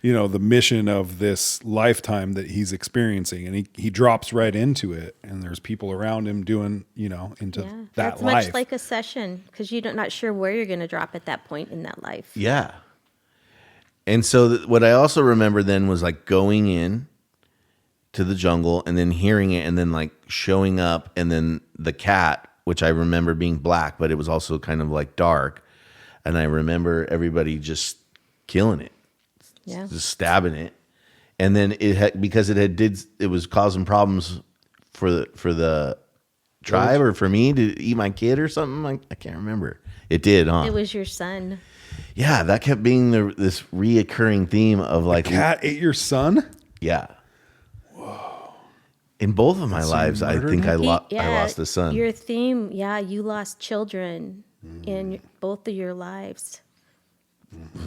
[SPEAKER 1] the mission of this lifetime that he's experiencing. And he drops right into it, and there's people around him doing into that
[SPEAKER 4] That's
[SPEAKER 1] life.
[SPEAKER 4] much like a session because you're not sure where you're going to drop at that point in that life.
[SPEAKER 2] Yeah. And so what I also remember then was like going in to the jungle and then hearing it and then like showing up, and then the cat, which I remember being black, but it was also kind of like dark. And I remember everybody just killing it, just stabbing it. And then because it was causing problems for the tribe or for me to eat my kid or something. I can't remember. It did, huh?
[SPEAKER 4] It was your son.
[SPEAKER 2] Yeah, that kept being this reoccurring theme of like
[SPEAKER 1] Cat ate your son?
[SPEAKER 2] Yeah. Whoa. In both of my lives, I think I lost a son.
[SPEAKER 4] Your theme, you lost children in both of your lives.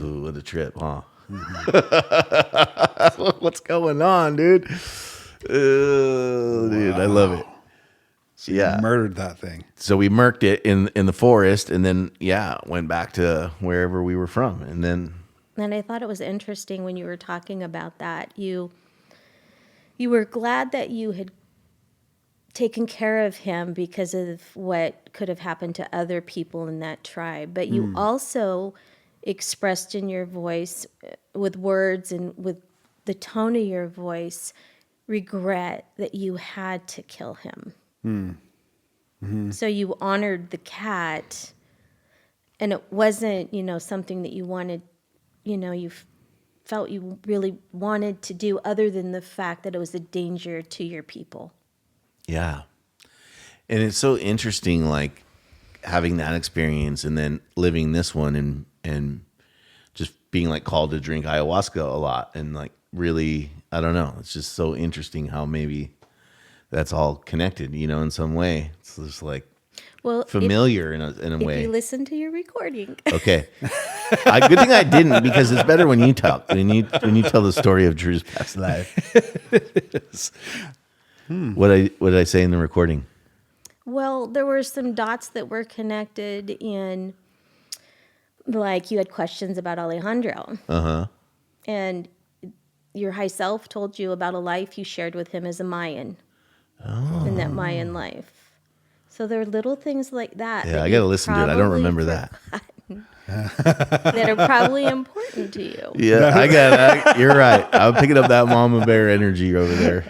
[SPEAKER 2] Ooh, what a trip, huh? What's going on, dude? Dude, I love it.
[SPEAKER 1] So you murdered that thing.
[SPEAKER 2] So we murked it in the forest, and then went back to wherever we were from, and then.
[SPEAKER 4] And I thought it was interesting when you were talking about that. You were glad that you had taken care of him because of what could have happened to other people in that tribe, but you also expressed in your voice, with words and with the tone of your voice, regret that you had to kill him. Mm-hmm. So you honored the cat, and it wasn't, something that you wanted, you felt you really wanted to do, other than the fact that it was a danger to your people.
[SPEAKER 2] Yeah. And it's so interesting, like having that experience and then living this one and just being like called to drink ayahuasca a lot, and like really, I don't know. It's just so interesting how maybe that's all connected, in some way. It's just like
[SPEAKER 4] Well,
[SPEAKER 2] familiar in a
[SPEAKER 4] if
[SPEAKER 2] way.
[SPEAKER 4] you listen to your recording.
[SPEAKER 2] Okay. Good thing I didn't, because it's better when you talk, when you tell the story of Drew's past life. What did I say in the recording?
[SPEAKER 4] Well, there were some dots that were connected in, like you had questions about Alejandro. And your high self told you about a life you shared with him as a Mayan. In that Mayan life. So there are little things like that.
[SPEAKER 2] Yeah,
[SPEAKER 4] that
[SPEAKER 2] I got to
[SPEAKER 4] you've
[SPEAKER 2] listen to it. I don't
[SPEAKER 4] probably
[SPEAKER 2] remember that.
[SPEAKER 4] that are probably important to you.
[SPEAKER 2] Yeah, you're right. I'm picking up that mama bear energy over there.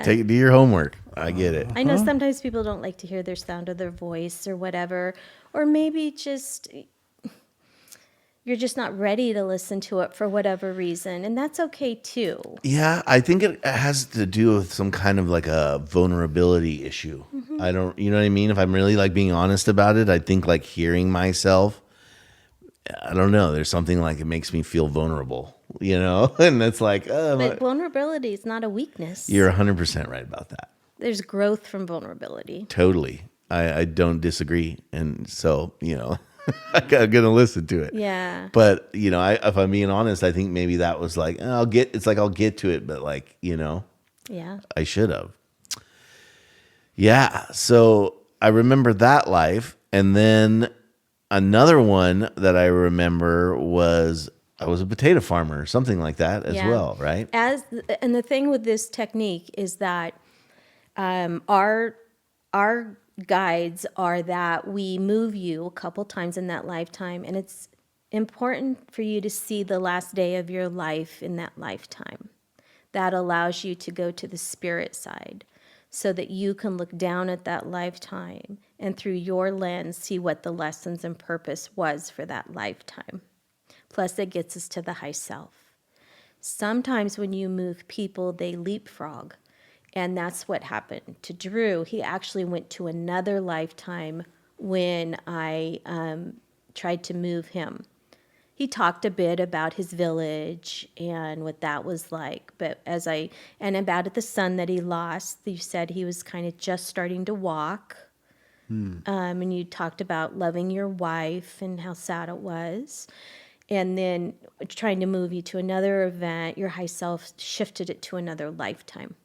[SPEAKER 2] Take it, do your homework. I get it.
[SPEAKER 4] I know sometimes people don't like to hear their sound of their voice or whatever, or maybe just you're just not ready to listen to it for whatever reason, and that's okay too.
[SPEAKER 2] Yeah, I think it has to do with some kind of like a vulnerability issue. I don't, you know what I mean? If I'm really like being honest about it, I think like hearing myself, I don't know, there's something like it makes me feel vulnerable, and it's like,
[SPEAKER 4] But vulnerability is not a weakness.
[SPEAKER 2] you're 100% right about that.
[SPEAKER 4] There's growth from vulnerability.
[SPEAKER 2] Totally. I don't disagree. And so, I'm going to listen to it.
[SPEAKER 4] Yeah.
[SPEAKER 2] But, if I'm being honest, I think maybe that was like, I'll get to it, but like,
[SPEAKER 4] Yeah.
[SPEAKER 2] I should have. Yeah. So I remember that life. And then another one that I remember was I was a potato farmer or something like that as well, right?
[SPEAKER 4] And the thing with this technique is that our guides are that we move you a couple times in that lifetime, and it's important for you to see the last day of your life in that lifetime. That allows you to go to the spirit side so that you can look down at that lifetime and through your lens see what the lessons and purpose was for that lifetime. Plus, it gets us to the high self. Sometimes when you move people, they leapfrog. And that's what happened to Drew. He actually went to another lifetime when I tried to move him. He talked a bit about his village and what that was like. But and about the son that he lost, you said he was kind of just starting to walk. And you talked about loving your wife and how sad it was. And then trying to move you to another event, your high self shifted it to another lifetime.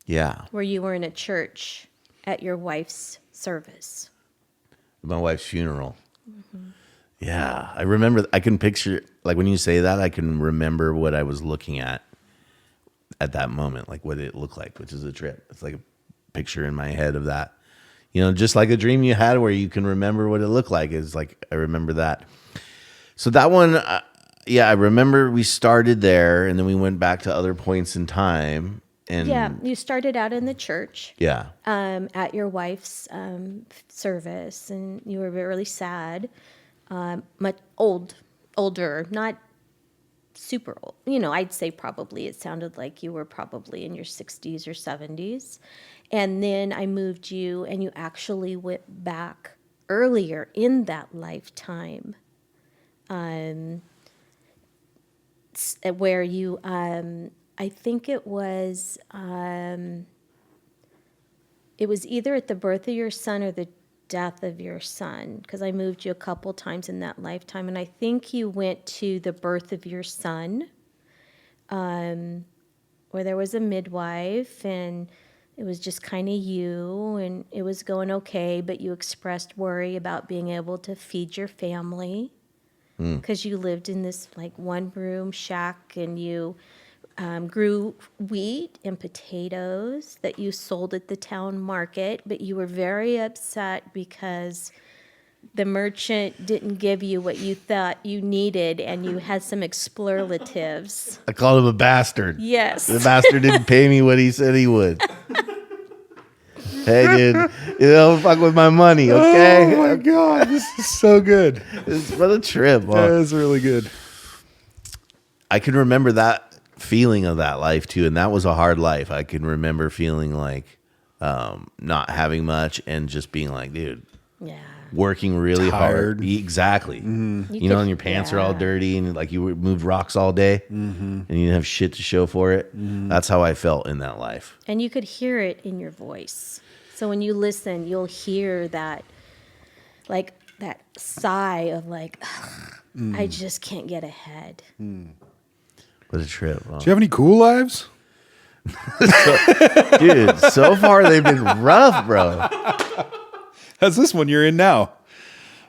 [SPEAKER 2] Yeah.
[SPEAKER 4] Where you were in a church at your wife's service.
[SPEAKER 2] My wife's funeral. Yeah. I remember, I can picture, like when you say that, I can remember what I was looking at that moment, like what it looked like, which is a trip. It's like a picture in my head of that. Just like a dream you had where you can remember what it looked like. Is like, I remember that. So that one, I remember we started there and then we went back to other points in time. And
[SPEAKER 4] Yeah, you started out in the church.
[SPEAKER 2] Yeah.
[SPEAKER 4] At your wife's service, and you were really sad. Much older, not super old. I'd say probably it sounded like you were probably in your 60s or 70s. And then I moved you, and you actually went back earlier in that lifetime, where you. I think it was either at the birth of your son or the death of your son, because I moved you a couple times in that lifetime, and I think you went to the birth of your son, where there was a midwife, and it was just kind of you, and it was going okay, but you expressed worry about being able to feed your family, because you lived in this like one-room shack, and you grew wheat and potatoes that you sold at the town market, but you were very upset because the merchant didn't give you what you thought you needed, and you had some exploratives.
[SPEAKER 2] I called him a bastard.
[SPEAKER 4] Yes.
[SPEAKER 2] The bastard didn't pay me what he said he would. Hey, dude, fuck with my money, okay?
[SPEAKER 1] Oh my God, this is so good.
[SPEAKER 2] It's for the trip.
[SPEAKER 1] That is really good.
[SPEAKER 2] I can remember that feeling of that life too, and that was a hard life. I can remember feeling like not having much and just being like, dude,
[SPEAKER 4] Yeah.
[SPEAKER 2] working really
[SPEAKER 1] Tired.
[SPEAKER 2] hard. Exactly. You know, and your pants are all
[SPEAKER 4] Yeah.
[SPEAKER 2] dirty and like you moved rocks all day and you didn't have shit to show for it. That's how I felt in that life.
[SPEAKER 4] And you could hear it in your voice. So when you listen, you'll hear that, like that sigh of like, I just can't get ahead.
[SPEAKER 2] What a trip. Huh?
[SPEAKER 1] Do you have any cool lives?
[SPEAKER 2] Dude, so far they've been rough, bro.
[SPEAKER 1] That's this one you're in now.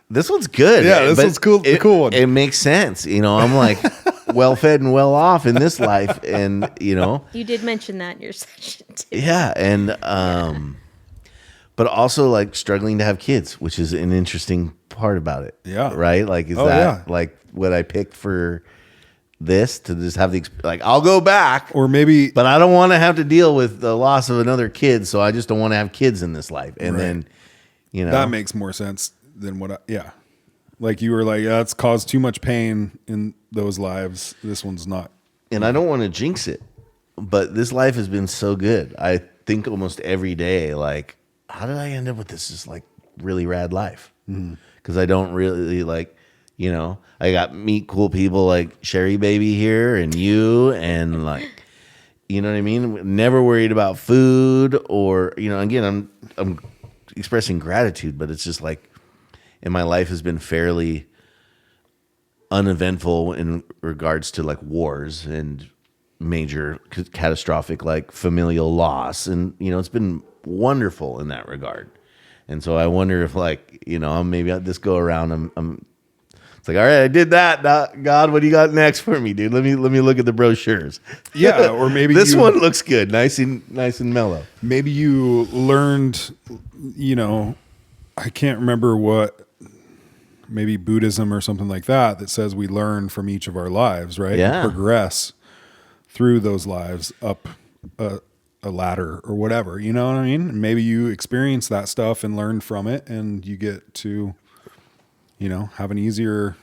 [SPEAKER 2] This one's good.
[SPEAKER 1] Yeah, this
[SPEAKER 2] but
[SPEAKER 1] one's cool- the cool one.
[SPEAKER 2] It makes sense. You know, I'm like well fed and well off in this life. And, you know,
[SPEAKER 4] You did mention that in your session too.
[SPEAKER 2] yeah. And, but also like struggling to have kids, which is an interesting part about it.
[SPEAKER 1] Yeah.
[SPEAKER 2] Right? Like, is
[SPEAKER 1] Oh,
[SPEAKER 2] that
[SPEAKER 1] yeah.
[SPEAKER 2] like what I picked for this to just have the, like, I'll go back.
[SPEAKER 1] Or maybe
[SPEAKER 2] But I don't want to have to deal with the loss of another kid, so I just don't want to have kids in this life. And
[SPEAKER 1] Right.
[SPEAKER 2] then, you know,
[SPEAKER 1] that makes more sense than what yeah. Like you were like, yeah, it's caused too much pain in those lives. This one's not.
[SPEAKER 2] and I don't want to jinx it, but this life has been so good. I think almost every day, like, how did I end up with this just like really rad life? Because I don't really like, you know, I got meet cool people like Sherry Baby here and you and like, you know what I mean? Never worried about food or, you know, again, I'm expressing gratitude, but it's just like, and my life has been fairly uneventful in regards to like wars and major catastrophic like familial loss. And, you know, it's been wonderful in that regard. And so I wonder if like, you know, maybe this go around, it's like, all right, I did that. Now, God, what do you got next for me, dude? Let me look at the brochures.
[SPEAKER 1] Yeah, or maybe
[SPEAKER 2] this
[SPEAKER 1] you-
[SPEAKER 2] one looks good. Nice and mellow.
[SPEAKER 1] Maybe you learned, you know, I can't remember what, maybe Buddhism or something like that, that says we learn from each of our lives, right?
[SPEAKER 2] Yeah.
[SPEAKER 1] And progress through those lives up a ladder or whatever, you know what I mean? Maybe you experience that stuff and learn from it and you get to, you know, have an easier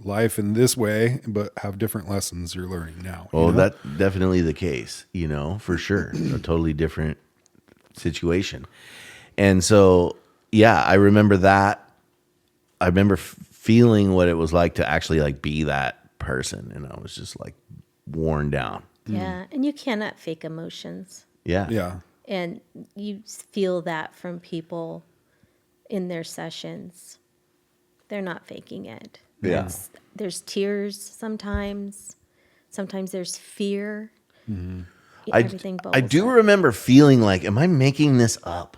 [SPEAKER 1] life in this way, but have different lessons you're learning now. you
[SPEAKER 2] Well,
[SPEAKER 1] know?
[SPEAKER 2] that's definitely the case, you know, for sure. A totally different situation. And so, yeah, I remember that. I remember feeling what it was like to actually like be that person. And I was just like worn down.
[SPEAKER 4] Yeah. And you cannot fake emotions.
[SPEAKER 2] Yeah.
[SPEAKER 1] Yeah.
[SPEAKER 4] And you feel that from people in their sessions. They're not faking it.
[SPEAKER 2] Yeah.
[SPEAKER 4] There's tears sometimes. Sometimes there's fear.
[SPEAKER 2] I
[SPEAKER 4] Bubbles
[SPEAKER 2] do
[SPEAKER 4] up.
[SPEAKER 2] remember feeling like, am I making this up?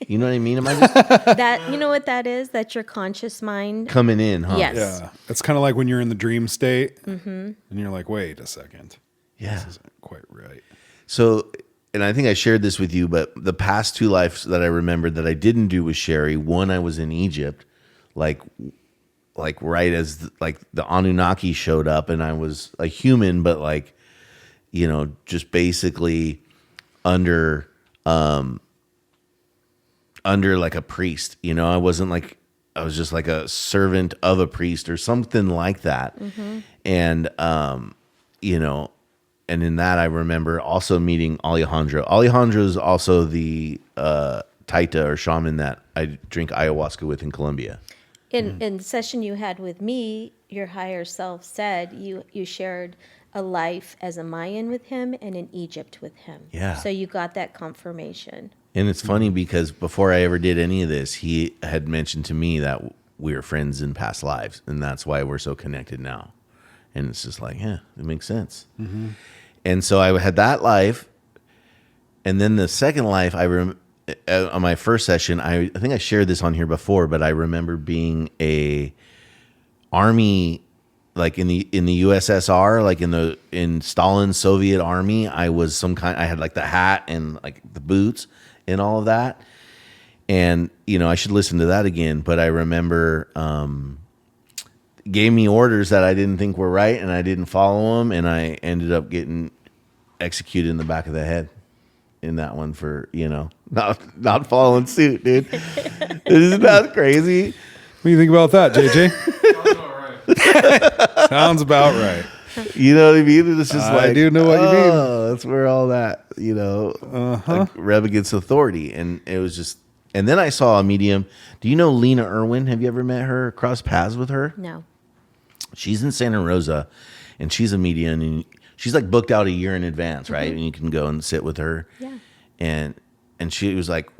[SPEAKER 2] You know what I mean? Am I just
[SPEAKER 4] That, you know what that is? That's your conscious mind.
[SPEAKER 2] coming in, huh?
[SPEAKER 4] Yes.
[SPEAKER 1] Yeah. It's kind of like when you're in the dream state and you're like, wait a second.
[SPEAKER 2] Yeah.
[SPEAKER 1] This isn't quite right.
[SPEAKER 2] So, and I think I shared this with you, but the past two lives that I remembered that I didn't do with Sherry, one I was in Egypt, like right as like the Anunnaki showed up, and I was a human, but like, you know, just basically under like a priest. You know, I wasn't like, I was just like a servant of a priest or something like that. And you know, and in that I remember also meeting Alejandro. Alejandro is also the Taita or shaman that I drink ayahuasca with in Colombia.
[SPEAKER 4] In the session you had with me, your higher self said you shared a life as a Mayan with him and in Egypt with him.
[SPEAKER 2] Yeah.
[SPEAKER 4] So you got that confirmation.
[SPEAKER 2] And it's funny because before I ever did any of this, he had mentioned to me that we were friends in past lives, and that's why we're so connected now. And it's just like, yeah, it makes sense. And so I had that life, and then the second life, on my first session, I think I shared this on here before, but I remember being a army, like in the USSR, like in Stalin's Soviet army. I was I had like the hat and like the boots and all of that. And, you know, I should listen to that again, but I remember gave me orders that I didn't think were right, and I didn't follow them, and I ended up getting executed in the back of the head in that one for, you know, not following suit, dude. Isn't that crazy?
[SPEAKER 1] What do you think about that, JJ? Sounds about right.
[SPEAKER 2] You know what I mean? It's just
[SPEAKER 1] I
[SPEAKER 2] like,
[SPEAKER 1] do know what you mean.
[SPEAKER 2] That's where all that, you know, like rub against authority. And it was just And then I saw a medium. Do you know Lena Irwin? Have you ever met her, crossed paths with her?
[SPEAKER 4] No.
[SPEAKER 2] She's in Santa Rosa, and she's a medium, and she's like booked out a year in advance, right? And you can go and sit with her.
[SPEAKER 4] Yeah.
[SPEAKER 2] And she was like,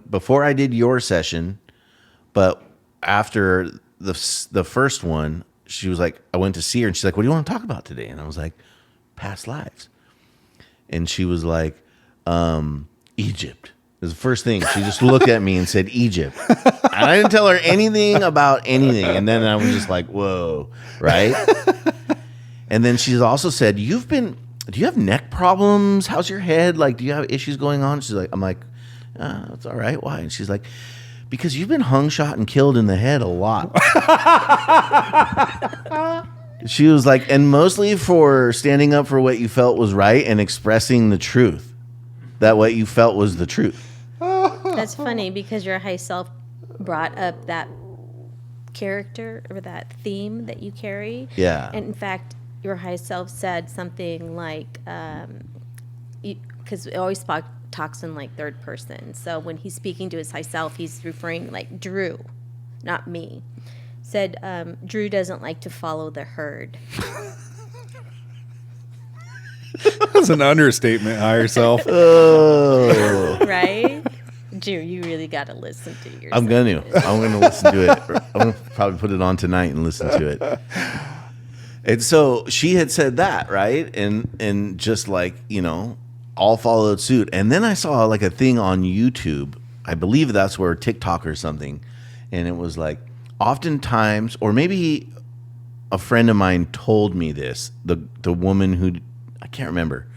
[SPEAKER 2] before I did your session, but after the first one, she was like, I went to see her, and she's like, what do you want to talk about today? And I was like, past lives. And she was like, Egypt. It was the first thing. She just looked at me and said, Egypt. And I didn't tell her anything about anything. And then I was just like, whoa, right? And then she's also said, do you have neck problems? How's your head? Like, do you have issues going on? She's like, I'm like, it's all right. Why? And she's like, because you've been hung, shot, and killed in the head a lot. She was like, and mostly for standing up for what you felt was right and expressing the truth, that what you felt was the truth.
[SPEAKER 4] That's funny because your high self brought up that character or that theme that you carry.
[SPEAKER 2] Yeah.
[SPEAKER 4] And in fact, your high self said something like, because it always talks in like third person. So when he's speaking to his high self, he's referring like Drew, not me. Said, Drew doesn't like to follow the herd.
[SPEAKER 1] That's an understatement, higher self.
[SPEAKER 4] Right? Drew, you really got to listen to yourself.
[SPEAKER 2] I'm going to listen to it. I'm going to probably put it on tonight and listen to it. And so she had said that, right? And just like, all followed suit. And then I saw like a thing on YouTube. I believe that's where TikTok or something. And it was like, oftentimes, or maybe a friend of mine told me this, the woman who, I can't remember,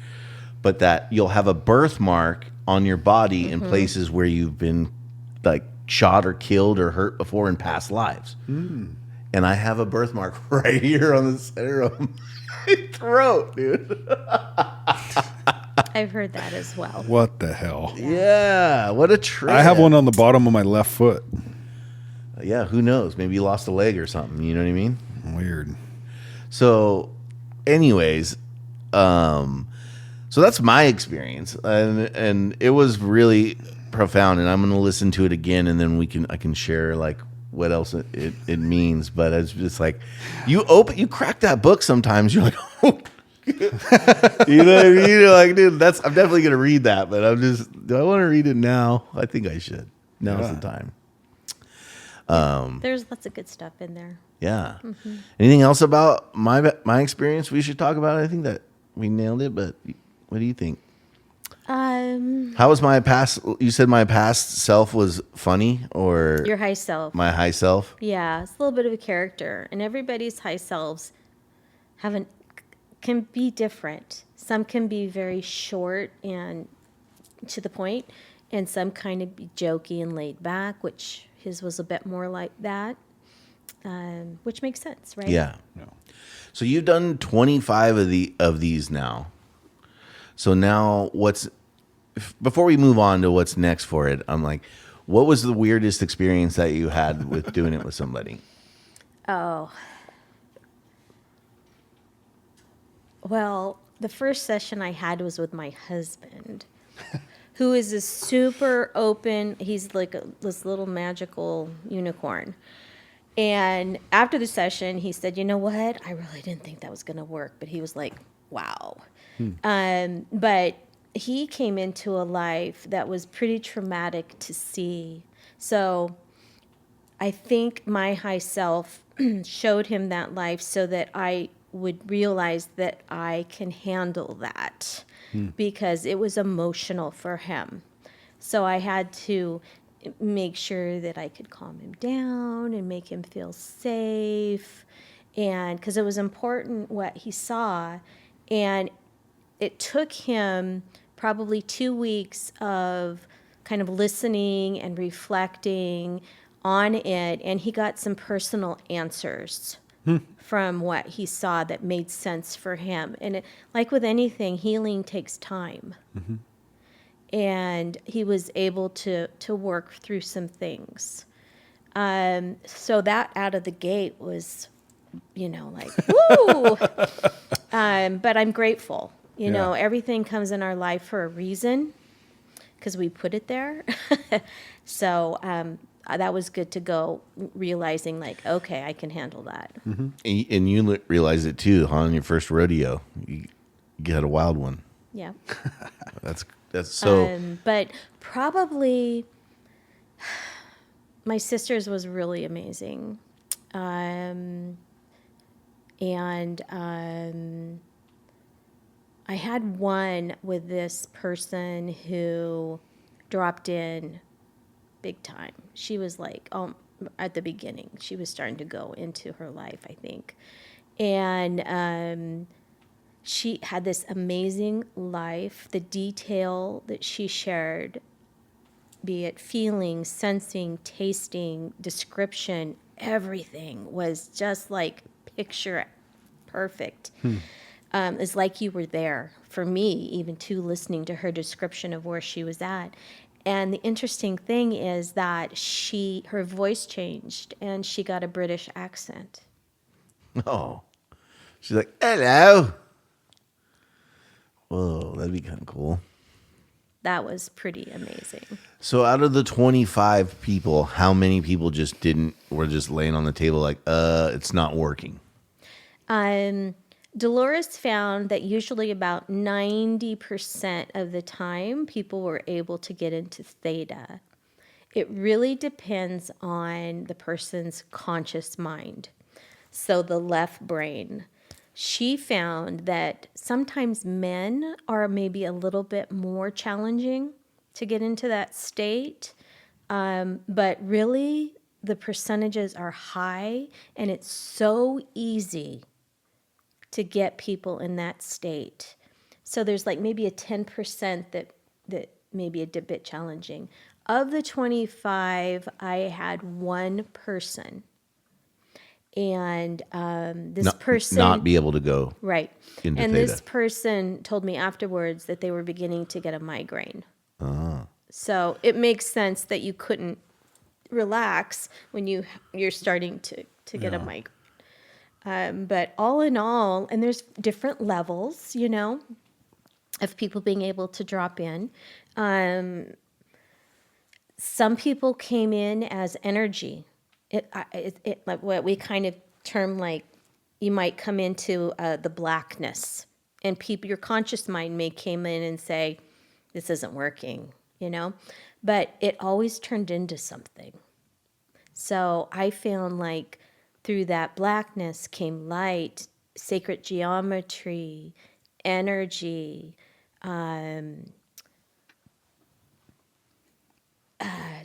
[SPEAKER 2] but that you'll have a birthmark on your body in places where you've been like shot or killed or hurt before in past lives. And I have a birthmark right here on the center of my throat, dude.
[SPEAKER 4] I've heard that as well.
[SPEAKER 1] What the hell?
[SPEAKER 2] Yeah, what a trip.
[SPEAKER 1] I have one on the bottom of my left foot.
[SPEAKER 2] Yeah, who knows? Maybe you lost a leg or something. You know what I mean?
[SPEAKER 1] Weird.
[SPEAKER 2] So, anyways, so that's my experience, and it was really profound. And I'm going to listen to it again, and then I can share like what else it means. But it's just like you crack that book sometimes. You're like, oh. You know what I mean? You're like, dude, I'm definitely going to read that. But do I want to read it now? I think I should. Now's the time.
[SPEAKER 4] There's lots of good stuff in there.
[SPEAKER 2] Yeah. Anything else about my experience we should talk about? I think that we nailed it, but what do you think? How was my past? You said my past self was funny, or
[SPEAKER 4] Your high self.
[SPEAKER 2] my high self?
[SPEAKER 4] Yeah, it's a little bit of a character, and everybody's high selves can be different. Some can be very short and to the point, and some kind of be jokey and laid back, which his was a bit more like that, which makes sense, right?
[SPEAKER 2] Yeah. So you've done 25 of these now. So now before we move on to what's next for it, I'm like, what was the weirdest experience that you had with doing it with somebody?
[SPEAKER 4] Oh. Well, the first session I had was with my husband, who is a super open, he's like this little magical unicorn. And after the session, he said, you know what? I really didn't think that was going to work. But he was like, wow. But he came into a life that was pretty traumatic to see. So I think my high self showed him that life so that I would realize that I can handle that because it was emotional for him. So I had to make sure that I could calm him down and make him feel safe, and because it was important what he saw. And it took him probably 2 weeks of kind of listening and reflecting on it, and he got some personal answers from what he saw that made sense for him. And like with anything, healing takes time. And he was able to work through some things. So that out of the gate was, like, woo! But I'm grateful. Everything comes in our life for a reason. because we put it there. So that was good to go, realizing like, okay, I can handle that.
[SPEAKER 2] And you realized it too, huh? On your first rodeo, you had a wild one.
[SPEAKER 4] Yeah.
[SPEAKER 2] That's so.
[SPEAKER 4] But probably my sister's was really amazing. And I had one with this person who dropped in big time. She was like, at the beginning, she was starting to go into her life, I think. And she had this amazing life. The detail that she shared, be it feeling, sensing, tasting, description, everything was just like picture perfect. It's like you were there for me, even too, listening to her description of where she was at. And the interesting thing is that her voice changed and she got a British accent.
[SPEAKER 2] Oh, she's like, hello. Whoa, that'd be kind of cool.
[SPEAKER 4] That was pretty amazing.
[SPEAKER 2] So out of the 25 people, how many people were just laying on the table like, it's not working?
[SPEAKER 4] Dolores found that usually about 90% of the time people were able to get into theta. It really depends on the person's conscious mind. So the left brain. She found that sometimes men are maybe a little bit more challenging to get into that state. But really, the percentages are high, and it's so easy to get people in that state. So there's like maybe a 10% that may be a bit challenging. Of the 25, I had one person. And this person
[SPEAKER 2] not be able to go
[SPEAKER 4] right.
[SPEAKER 2] into
[SPEAKER 4] And
[SPEAKER 2] theta.
[SPEAKER 4] this person told me afterwards that they were beginning to get a migraine. So it makes sense that you couldn't relax when you're starting to get a migraine. But all in all, and there's different levels, of people being able to drop in. Some people came in as energy. It like what we kind of term like you might come into the blackness, and your conscious mind may came in and say, "This isn't working," but it always turned into something. So I found like through that blackness came light, sacred geometry, energy,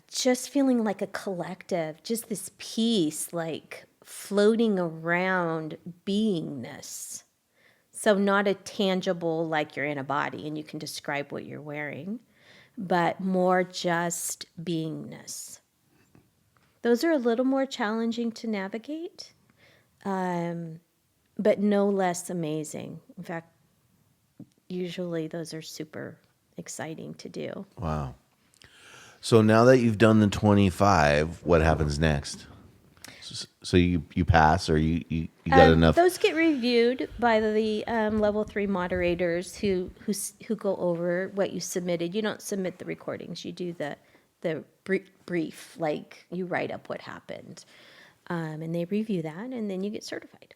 [SPEAKER 4] just feeling like a collective, just this peace, like floating around beingness. So not a tangible, like you're in a body and you can describe what you're wearing, but more just beingness. Those are a little more challenging to navigate, but no less amazing. In fact, usually those are super exciting to do.
[SPEAKER 2] Wow. So now that you've done the 25, what happens next? So you pass, or you got enough?
[SPEAKER 4] Those get reviewed by the level 3 moderators who go over what you submitted. You don't submit the recordings. You do the brief, like you write up what happened, and they review that, and then you get certified.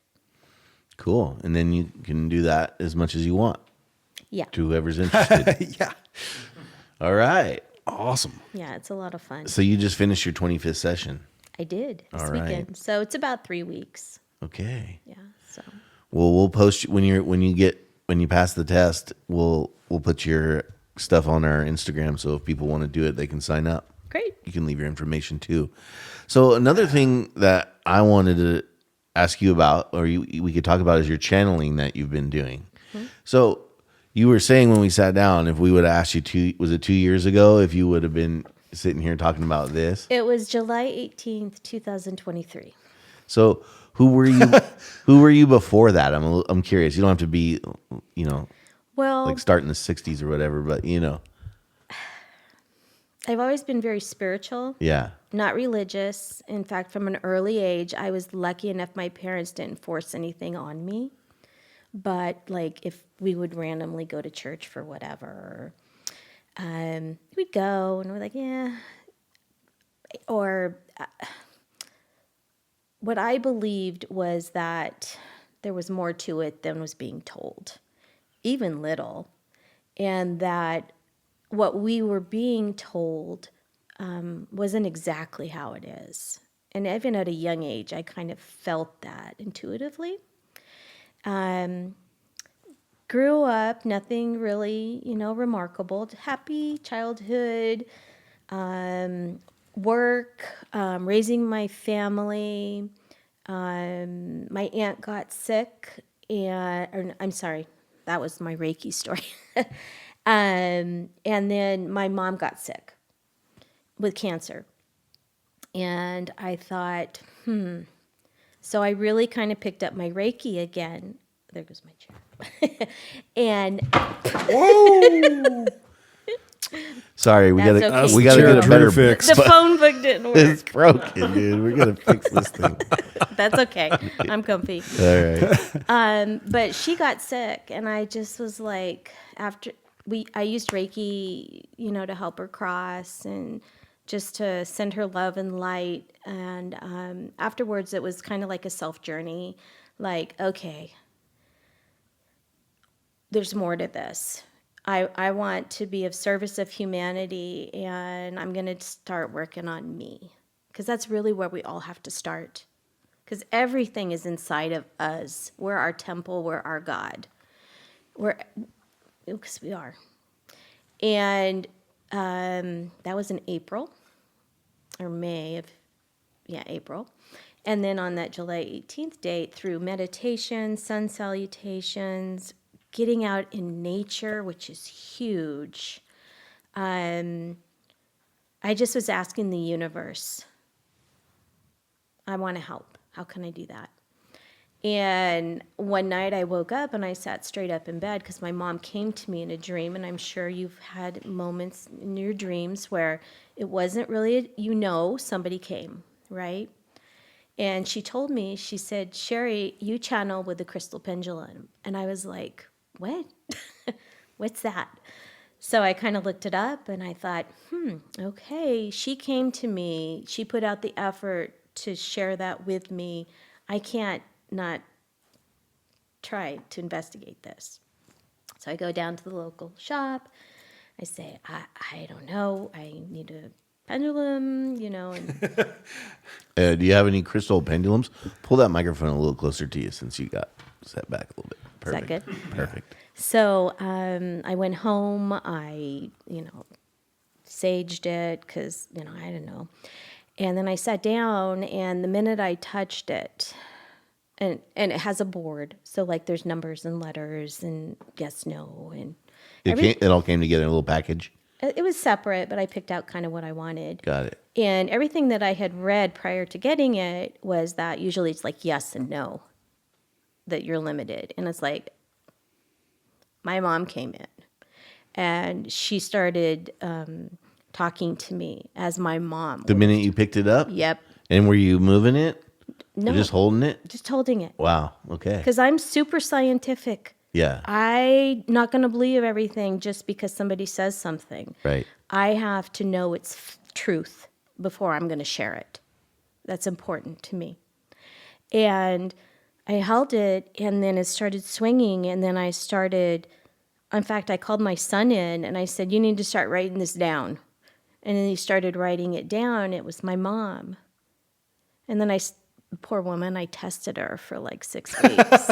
[SPEAKER 2] Cool. And then you can do that as much as you want
[SPEAKER 4] Yeah,
[SPEAKER 2] to whoever's interested.
[SPEAKER 1] Yeah.
[SPEAKER 2] All right.
[SPEAKER 1] Awesome.
[SPEAKER 4] yeah, it's a lot of fun.
[SPEAKER 2] So you just finished your 25th session.
[SPEAKER 4] I did this
[SPEAKER 2] All right.
[SPEAKER 4] weekend, so it's about 3 weeks.
[SPEAKER 2] Okay.
[SPEAKER 4] Yeah, so
[SPEAKER 2] Well, we'll post when you pass the test. We'll put your stuff on our Instagram. So if people want to do it, they can sign up.
[SPEAKER 4] great.
[SPEAKER 2] You can leave your information too. So another thing that I wanted to ask you about, or we could talk about, is your channeling that you've been doing.
[SPEAKER 4] Mm-hmm.
[SPEAKER 2] So you were saying when we sat down, if we would have asked you was it 2 years ago, if you would have been sitting here talking about this?
[SPEAKER 4] It was July 18th, 2023.
[SPEAKER 2] So who were you? Who were you before that? I'm curious. You don't have to be,
[SPEAKER 4] Well,
[SPEAKER 2] like start in the 60s or whatever, but
[SPEAKER 4] I've always been very spiritual.
[SPEAKER 2] yeah.
[SPEAKER 4] Not religious. In fact, from an early age, I was lucky enough my parents didn't force anything on me. But like if we would randomly go to church for whatever. we'd go and we're like, yeah. Or what I believed was that there was more to it than was being told, even little. And that what we were being told wasn't exactly how it is. And even at a young age, I kind of felt that intuitively. Grew up, nothing really, remarkable. Happy childhood, work, raising my family. My aunt got sick, I'm sorry, that was my Reiki story. And then my mom got sick with cancer. And I thought, So I really kind of picked up my Reiki again. There goes my chair. And
[SPEAKER 2] Sorry, we
[SPEAKER 4] That's
[SPEAKER 2] gotta
[SPEAKER 4] okay.
[SPEAKER 2] we gotta
[SPEAKER 1] Chair
[SPEAKER 2] get a better
[SPEAKER 1] Drew fixed.
[SPEAKER 4] the phone book didn't work.
[SPEAKER 2] It's broken, dude. We gotta fix this thing.
[SPEAKER 4] That's okay. I'm comfy.
[SPEAKER 2] All right.
[SPEAKER 4] But she got sick, and I just was like, I used Reiki, to help her cross and just to send her love and light. And afterwards, it was kind of like a self journey. Like, okay, there's more to this. I want to be of service of humanity, and I'm going to start working on me, because that's really where we all have to start. Because everything is inside of us. We're our temple. We're our God. Because we are. And that was in April or May of, April. And then on that July 18th date, through meditation, sun salutations, getting out in nature, which is huge, I just was asking the universe, I want to help. How can I do that? And one night I woke up and I sat straight up in bed because my mom came to me in a dream, and I'm sure you've had moments in your dreams where it wasn't really, somebody came, right? And she told me, she said, Sherry, you channel with the crystal pendulum. And I was like, what? What's that? So I kind of looked it up and I thought, okay. She came to me. She put out the effort to share that with me. I can't not try to investigate this. So I go down to the local shop. I say, I don't know. I need a pendulum, And
[SPEAKER 2] Do you have any crystal pendulums? Pull that microphone a little closer to you since you got set back a little bit. Perfect.
[SPEAKER 4] Is that good?
[SPEAKER 2] Perfect.
[SPEAKER 4] So I went home. I, saged it because, I don't know. And then I sat down, and the minute I touched it, and it has a board. So, like, there's numbers and letters and yes, no. And
[SPEAKER 2] It all came together in a little package.
[SPEAKER 4] it was separate, but I picked out kind of what I wanted.
[SPEAKER 2] Got it.
[SPEAKER 4] And everything that I had read prior to getting it was that usually it's like yes and no, that you're limited. And it's like, my mom came in, and she started talking to me as my mom.
[SPEAKER 2] The minute you picked it up?
[SPEAKER 4] Yep.
[SPEAKER 2] And were you moving it?
[SPEAKER 4] No.
[SPEAKER 2] Or just holding it?
[SPEAKER 4] Just holding it.
[SPEAKER 2] Wow. Okay.
[SPEAKER 4] Because I'm super scientific.
[SPEAKER 2] Yeah.
[SPEAKER 4] I'm not going to believe everything just because somebody says something.
[SPEAKER 2] Right.
[SPEAKER 4] I have to know its truth before I'm going to share it. That's important to me. And I held it, and then it started swinging, and then in fact, I called my son in, and I said, you need to start writing this down. And then he started writing it down. It was my mom. And then poor woman, I tested her for like 6 weeks.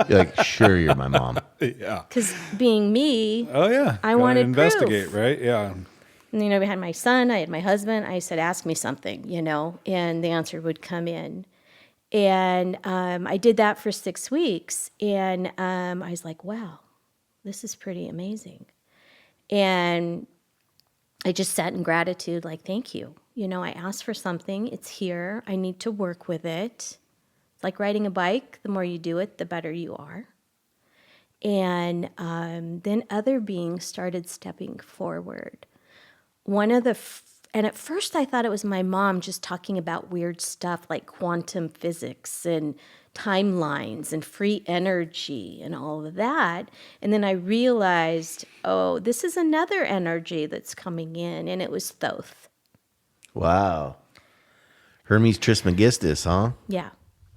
[SPEAKER 2] You're like, sure, you're my mom.
[SPEAKER 1] Yeah.
[SPEAKER 4] Because being me,
[SPEAKER 1] Oh yeah.
[SPEAKER 4] I
[SPEAKER 1] Gotta
[SPEAKER 4] wanted
[SPEAKER 1] investigate,
[SPEAKER 4] proof.
[SPEAKER 1] right? Yeah.
[SPEAKER 4] And, we had my son, I had my husband. I said, ask me something, and the answer would come in. And I did that for 6 weeks. And I was like, wow, this is pretty amazing. And I just sat in gratitude, like, thank you. I asked for something. It's here. I need to work with it. It's like riding a bike. The more you do it, the better you are. And then other beings started stepping forward. And at first I thought it was my mom just talking about weird stuff like quantum physics and timelines and free energy and all of that. And then I realized, oh, this is another energy that's coming in, and it was Thoth.
[SPEAKER 2] Wow. Hermes Trismegistus, huh?
[SPEAKER 4] Yeah.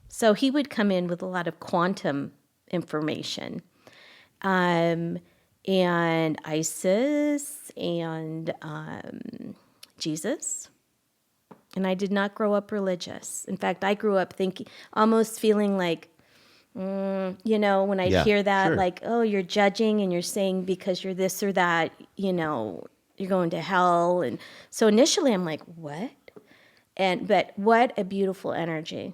[SPEAKER 4] So he would come in with a lot of quantum information. And Isis and Jesus. And I did not grow up religious. In fact, I grew up almost feeling like, when I hear that,
[SPEAKER 2] sure.
[SPEAKER 4] like, oh, you're judging and you're saying because you're this or that, you're going to hell. And so initially I'm like, what? But what a beautiful energy.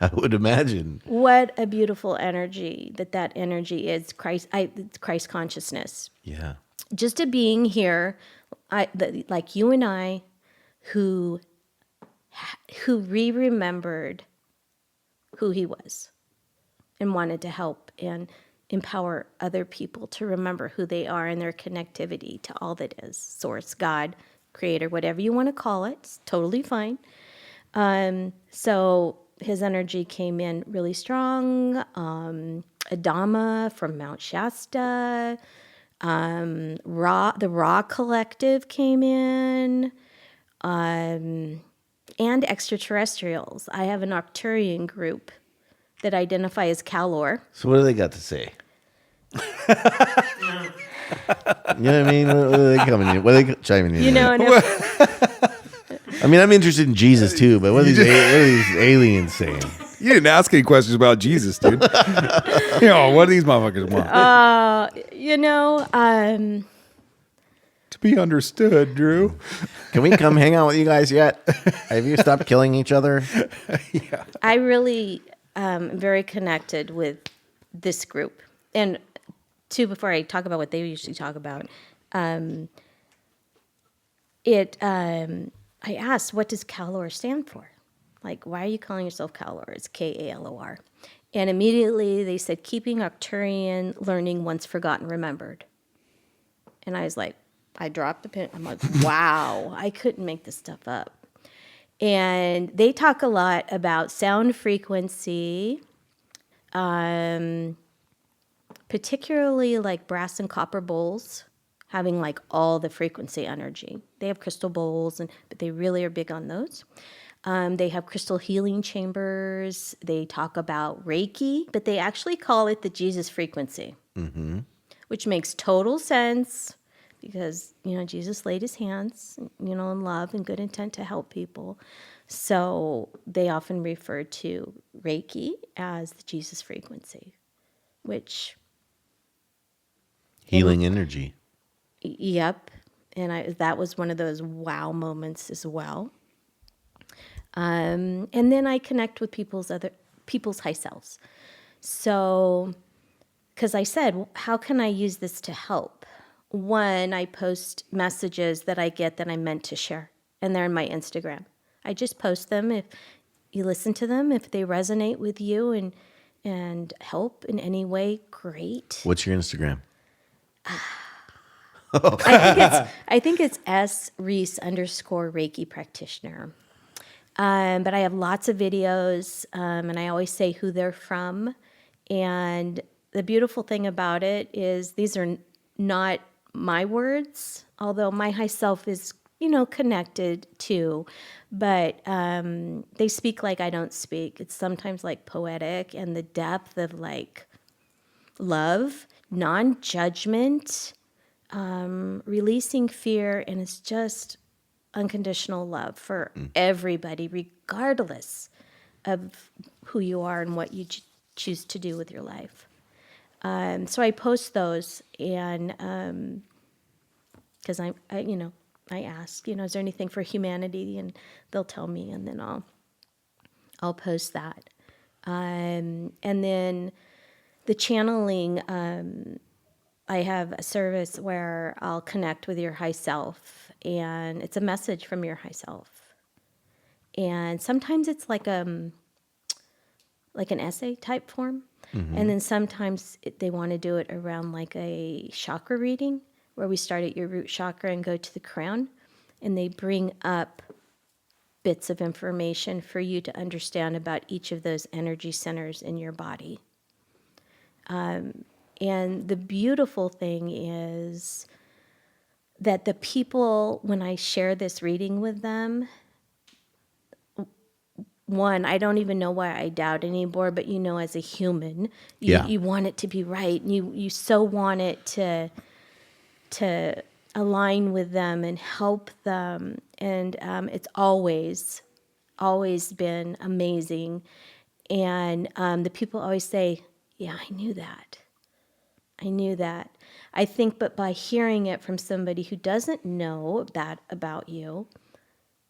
[SPEAKER 2] I would imagine.
[SPEAKER 4] What a beautiful energy that energy is. It's Christ consciousness.
[SPEAKER 2] Yeah.
[SPEAKER 4] Just a being here, like you and I, who remembered who he was and wanted to help and empower other people to remember who they are and their connectivity to all that is source, God, creator, whatever you want to call it. It's totally fine. So his energy came in really strong. Adama from Mount Shasta. The Ra Collective came in. And extraterrestrials. I have an Arcturian group that identify as Kalor.
[SPEAKER 2] So what do they got to say? You know what I mean? What are they coming in? What are they chiming in?
[SPEAKER 4] And
[SPEAKER 2] I mean, I'm interested in Jesus too, but what are these aliens saying?
[SPEAKER 1] You didn't ask any questions about Jesus, dude. What do these motherfuckers want? To be understood, Drew.
[SPEAKER 2] Can we come hang out with you guys yet? Have you stopped killing each other?
[SPEAKER 1] Yeah.
[SPEAKER 4] I really am very connected with this group. And before I talk about what they usually talk about, I asked, what does Kalor stand for? Like, why are you calling yourself Kalor? It's Kalor. And immediately they said, keeping Arcturian learning once forgotten, remembered. And I was like, I dropped the pen. I'm like, wow, I couldn't make this stuff up. And they talk a lot about sound frequency, particularly like brass and copper bowls, having like all the frequency energy. They have crystal bowls, but they really are big on those. They have crystal healing chambers. They talk about Reiki, but they actually call it the Jesus frequency, which makes total sense. Because, Jesus laid his hands, in love and good intent to help people. So they often refer to Reiki as the Jesus frequency, which...
[SPEAKER 2] Healing energy.
[SPEAKER 4] Yep. And that was one of those wow moments as well. And then I connect with people's high selves. So, because I said, how can I use this to help? One, I post messages that I get that I'm meant to share, and they're in my Instagram. I just post them. If you listen to them, if they resonate with you and help in any way, great.
[SPEAKER 2] What's your Instagram?
[SPEAKER 4] I think it's S.Reese_Reiki practitioner. But I have lots of videos, and I always say who they're from. And the beautiful thing about it is these are not my words, although my high self is, connected too. But they speak like I don't speak. It's sometimes like poetic, and the depth of like love, non-judgment, releasing fear, and it's just unconditional love for everybody, regardless of who you are and what you choose to do with your life. So I post those, and because I ask, is there anything for humanity, and they'll tell me, and then I'll post that. And then the channeling, I have a service where I'll connect with your high self, and it's a message from your high self. And sometimes it's like an essay type form. Mm-hmm. And then sometimes they want to do it around like a chakra reading, where we start at your root chakra and go to the crown, and they bring up bits of information for you to understand about each of those energy centers in your body. And the beautiful thing is that the people, when I share this reading with them, one, I don't even know why I doubt anymore, but as a human, you want it to be right. And you so want it to align with them and help them. And it's always been amazing. And the people always say, yeah, I knew that. I think, but by hearing it from somebody who doesn't know that about you,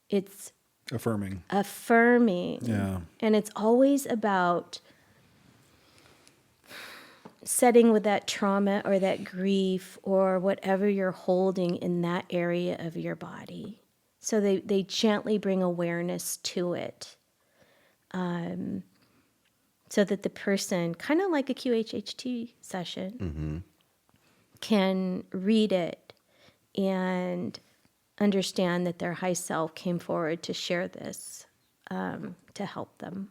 [SPEAKER 4] it's
[SPEAKER 1] Affirming.
[SPEAKER 4] affirming. And it's always about setting with that trauma or that grief or whatever you're holding in that area of your body. So they gently bring awareness to it. So that the person, kind of like a QHHT session, can read it and understand that their high self came forward to share this to help them.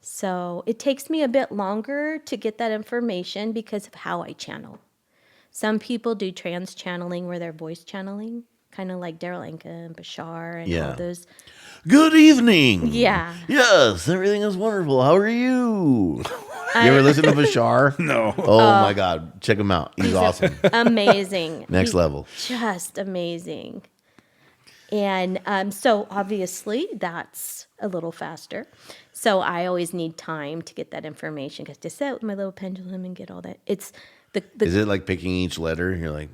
[SPEAKER 4] So it takes me a bit longer to get that information because of how I channel. Some people do trans channeling where they're voice channeling, kind of like Daryl Anka and Bashar and all those.
[SPEAKER 2] Good evening.
[SPEAKER 4] Yeah.
[SPEAKER 2] Yes, everything is wonderful. How are you? You ever listen to Bashar?
[SPEAKER 1] No.
[SPEAKER 2] Oh my God. Check him out. He's awesome.
[SPEAKER 4] Amazing.
[SPEAKER 2] Next
[SPEAKER 4] He's
[SPEAKER 2] level.
[SPEAKER 4] Just amazing. And so obviously that's a little faster. So I always need time to get that information because to sit with my little pendulum and get all that. It's the
[SPEAKER 2] Is it like picking each letter? You're like,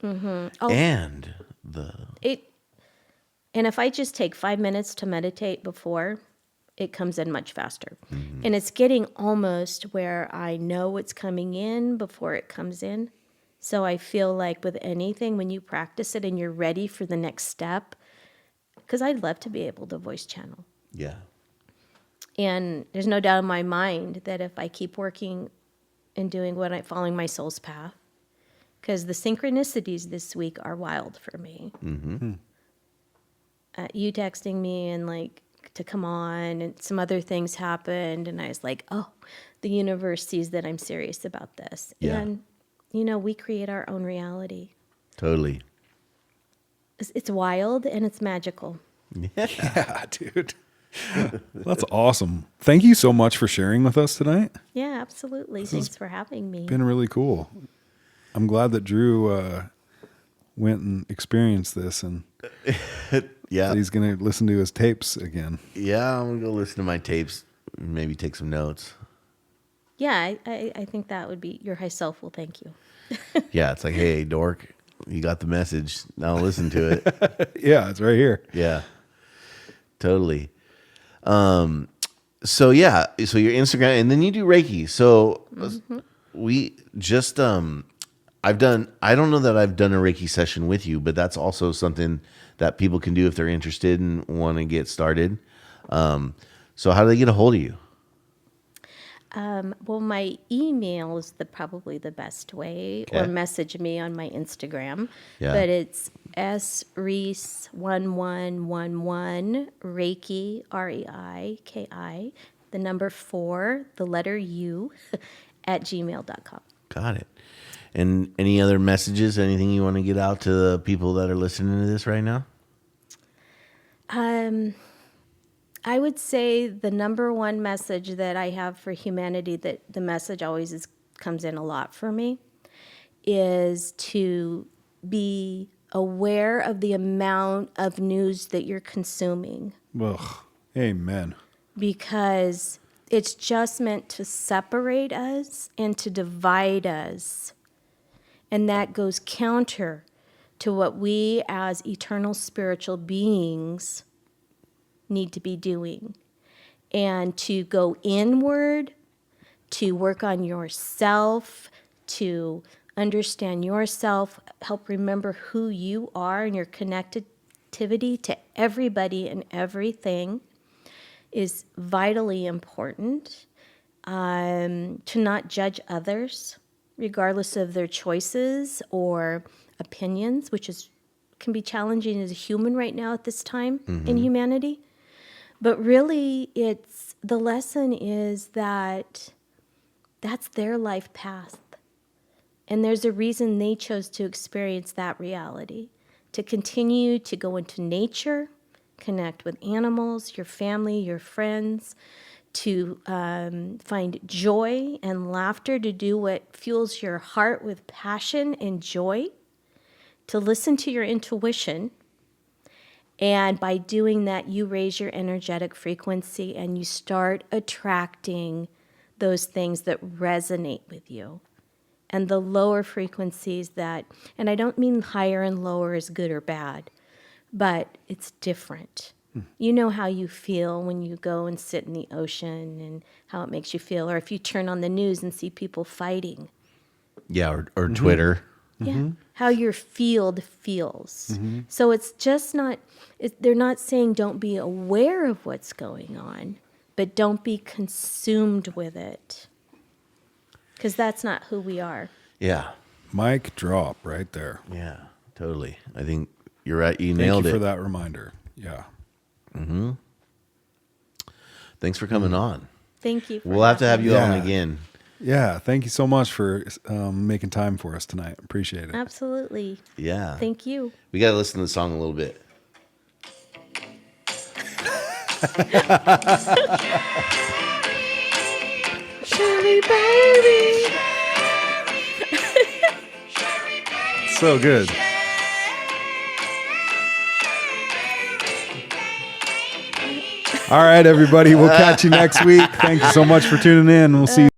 [SPEAKER 2] and the.
[SPEAKER 4] And if I just take 5 minutes to meditate before, it comes in much faster. And it's getting almost where I know it's coming in before it comes in. So I feel like with anything, when you practice it and you're ready for the next step, because I'd love to be able to voice channel.
[SPEAKER 2] Yeah.
[SPEAKER 4] And there's no doubt in my mind that if I keep working and doing following my soul's path, because the synchronicities this week are wild for me. You texting me and like to come on, and some other things happened, and I was like, oh, the universe sees that I'm serious about this.
[SPEAKER 2] Yeah.
[SPEAKER 4] And we create our own reality.
[SPEAKER 2] Totally.
[SPEAKER 4] It's wild and it's magical.
[SPEAKER 1] Yeah, dude. That's awesome. Thank you so much for sharing with us tonight.
[SPEAKER 4] Yeah, absolutely. Thanks for having me.
[SPEAKER 1] Been really cool. I'm glad that Drew went and experienced this, and
[SPEAKER 2] Yeah.
[SPEAKER 1] he's going to listen to his tapes again.
[SPEAKER 2] Yeah, I'm going to go listen to my tapes and maybe take some notes.
[SPEAKER 4] Yeah, I think that would be, your high self will thank you.
[SPEAKER 2] Yeah, it's like, hey, dork, you got the message. Now listen to it.
[SPEAKER 1] Yeah, it's right here.
[SPEAKER 2] Yeah, totally. So your Instagram, and then you do Reiki. So we just, I don't know that I've done a Reiki session with you, but that's also something that people can do if they're interested and want to get started. So how do they get a hold of you?
[SPEAKER 4] Well, my email is probably the best way, or
[SPEAKER 2] Okay.
[SPEAKER 4] message me on my Instagram.
[SPEAKER 2] Yeah.
[SPEAKER 4] But it's sreese1111 Reiki, REIKI, the number 4, the letter U, at gmail.com.
[SPEAKER 2] Got it. And any other messages, anything you want to get out to the people that are listening to this right now?
[SPEAKER 4] I would say the number one message that I have for humanity, that the message always comes in a lot for me, is to be aware of the amount of news that you're consuming,
[SPEAKER 1] Ugh. Amen.
[SPEAKER 4] because it's just meant to separate us and to divide us. And that goes counter to what we as eternal spiritual beings need to be doing, and to go inward, to work on yourself, to understand yourself, help remember who you are and your connectivity to everybody and everything is vitally important. To not judge others regardless of their choices or opinions, which is can be challenging as a human right now at this time in humanity. But really, the lesson is that that's their life path. And there's a reason they chose to experience that reality, to continue to go into nature, connect with animals, your family, your friends, to find joy and laughter, to do what fuels your heart with passion and joy, to listen to your intuition. And by doing that, you raise your energetic frequency and you start attracting those things that resonate with you. And the lower frequencies and I don't mean higher and lower is good or bad, but it's different. You know how you feel when you go and sit in the ocean and how it makes you feel, or if you turn on the news and see people fighting.
[SPEAKER 2] Yeah, or Twitter.
[SPEAKER 4] Yeah, how your field feels. So it's just they're not saying don't be aware of what's going on, but don't be consumed with it. Because that's not who we are.
[SPEAKER 2] Yeah.
[SPEAKER 1] Mic drop right there.
[SPEAKER 2] Yeah, totally. I think you're right. You
[SPEAKER 1] Thank
[SPEAKER 2] nailed
[SPEAKER 1] you
[SPEAKER 2] it.
[SPEAKER 1] for that reminder. Yeah.
[SPEAKER 2] Thanks for coming on.
[SPEAKER 4] Thank you.
[SPEAKER 2] We'll have to have you
[SPEAKER 1] Yeah.
[SPEAKER 2] on again.
[SPEAKER 1] Yeah. Thank you so much for making time for us tonight. Appreciate it.
[SPEAKER 4] Absolutely.
[SPEAKER 2] Yeah.
[SPEAKER 4] Thank you.
[SPEAKER 2] We got to listen to the song a little bit.
[SPEAKER 4] Sherry baby.
[SPEAKER 1] So good. All right, everybody. We'll catch you next week. Thank you so much for tuning in. We'll see you.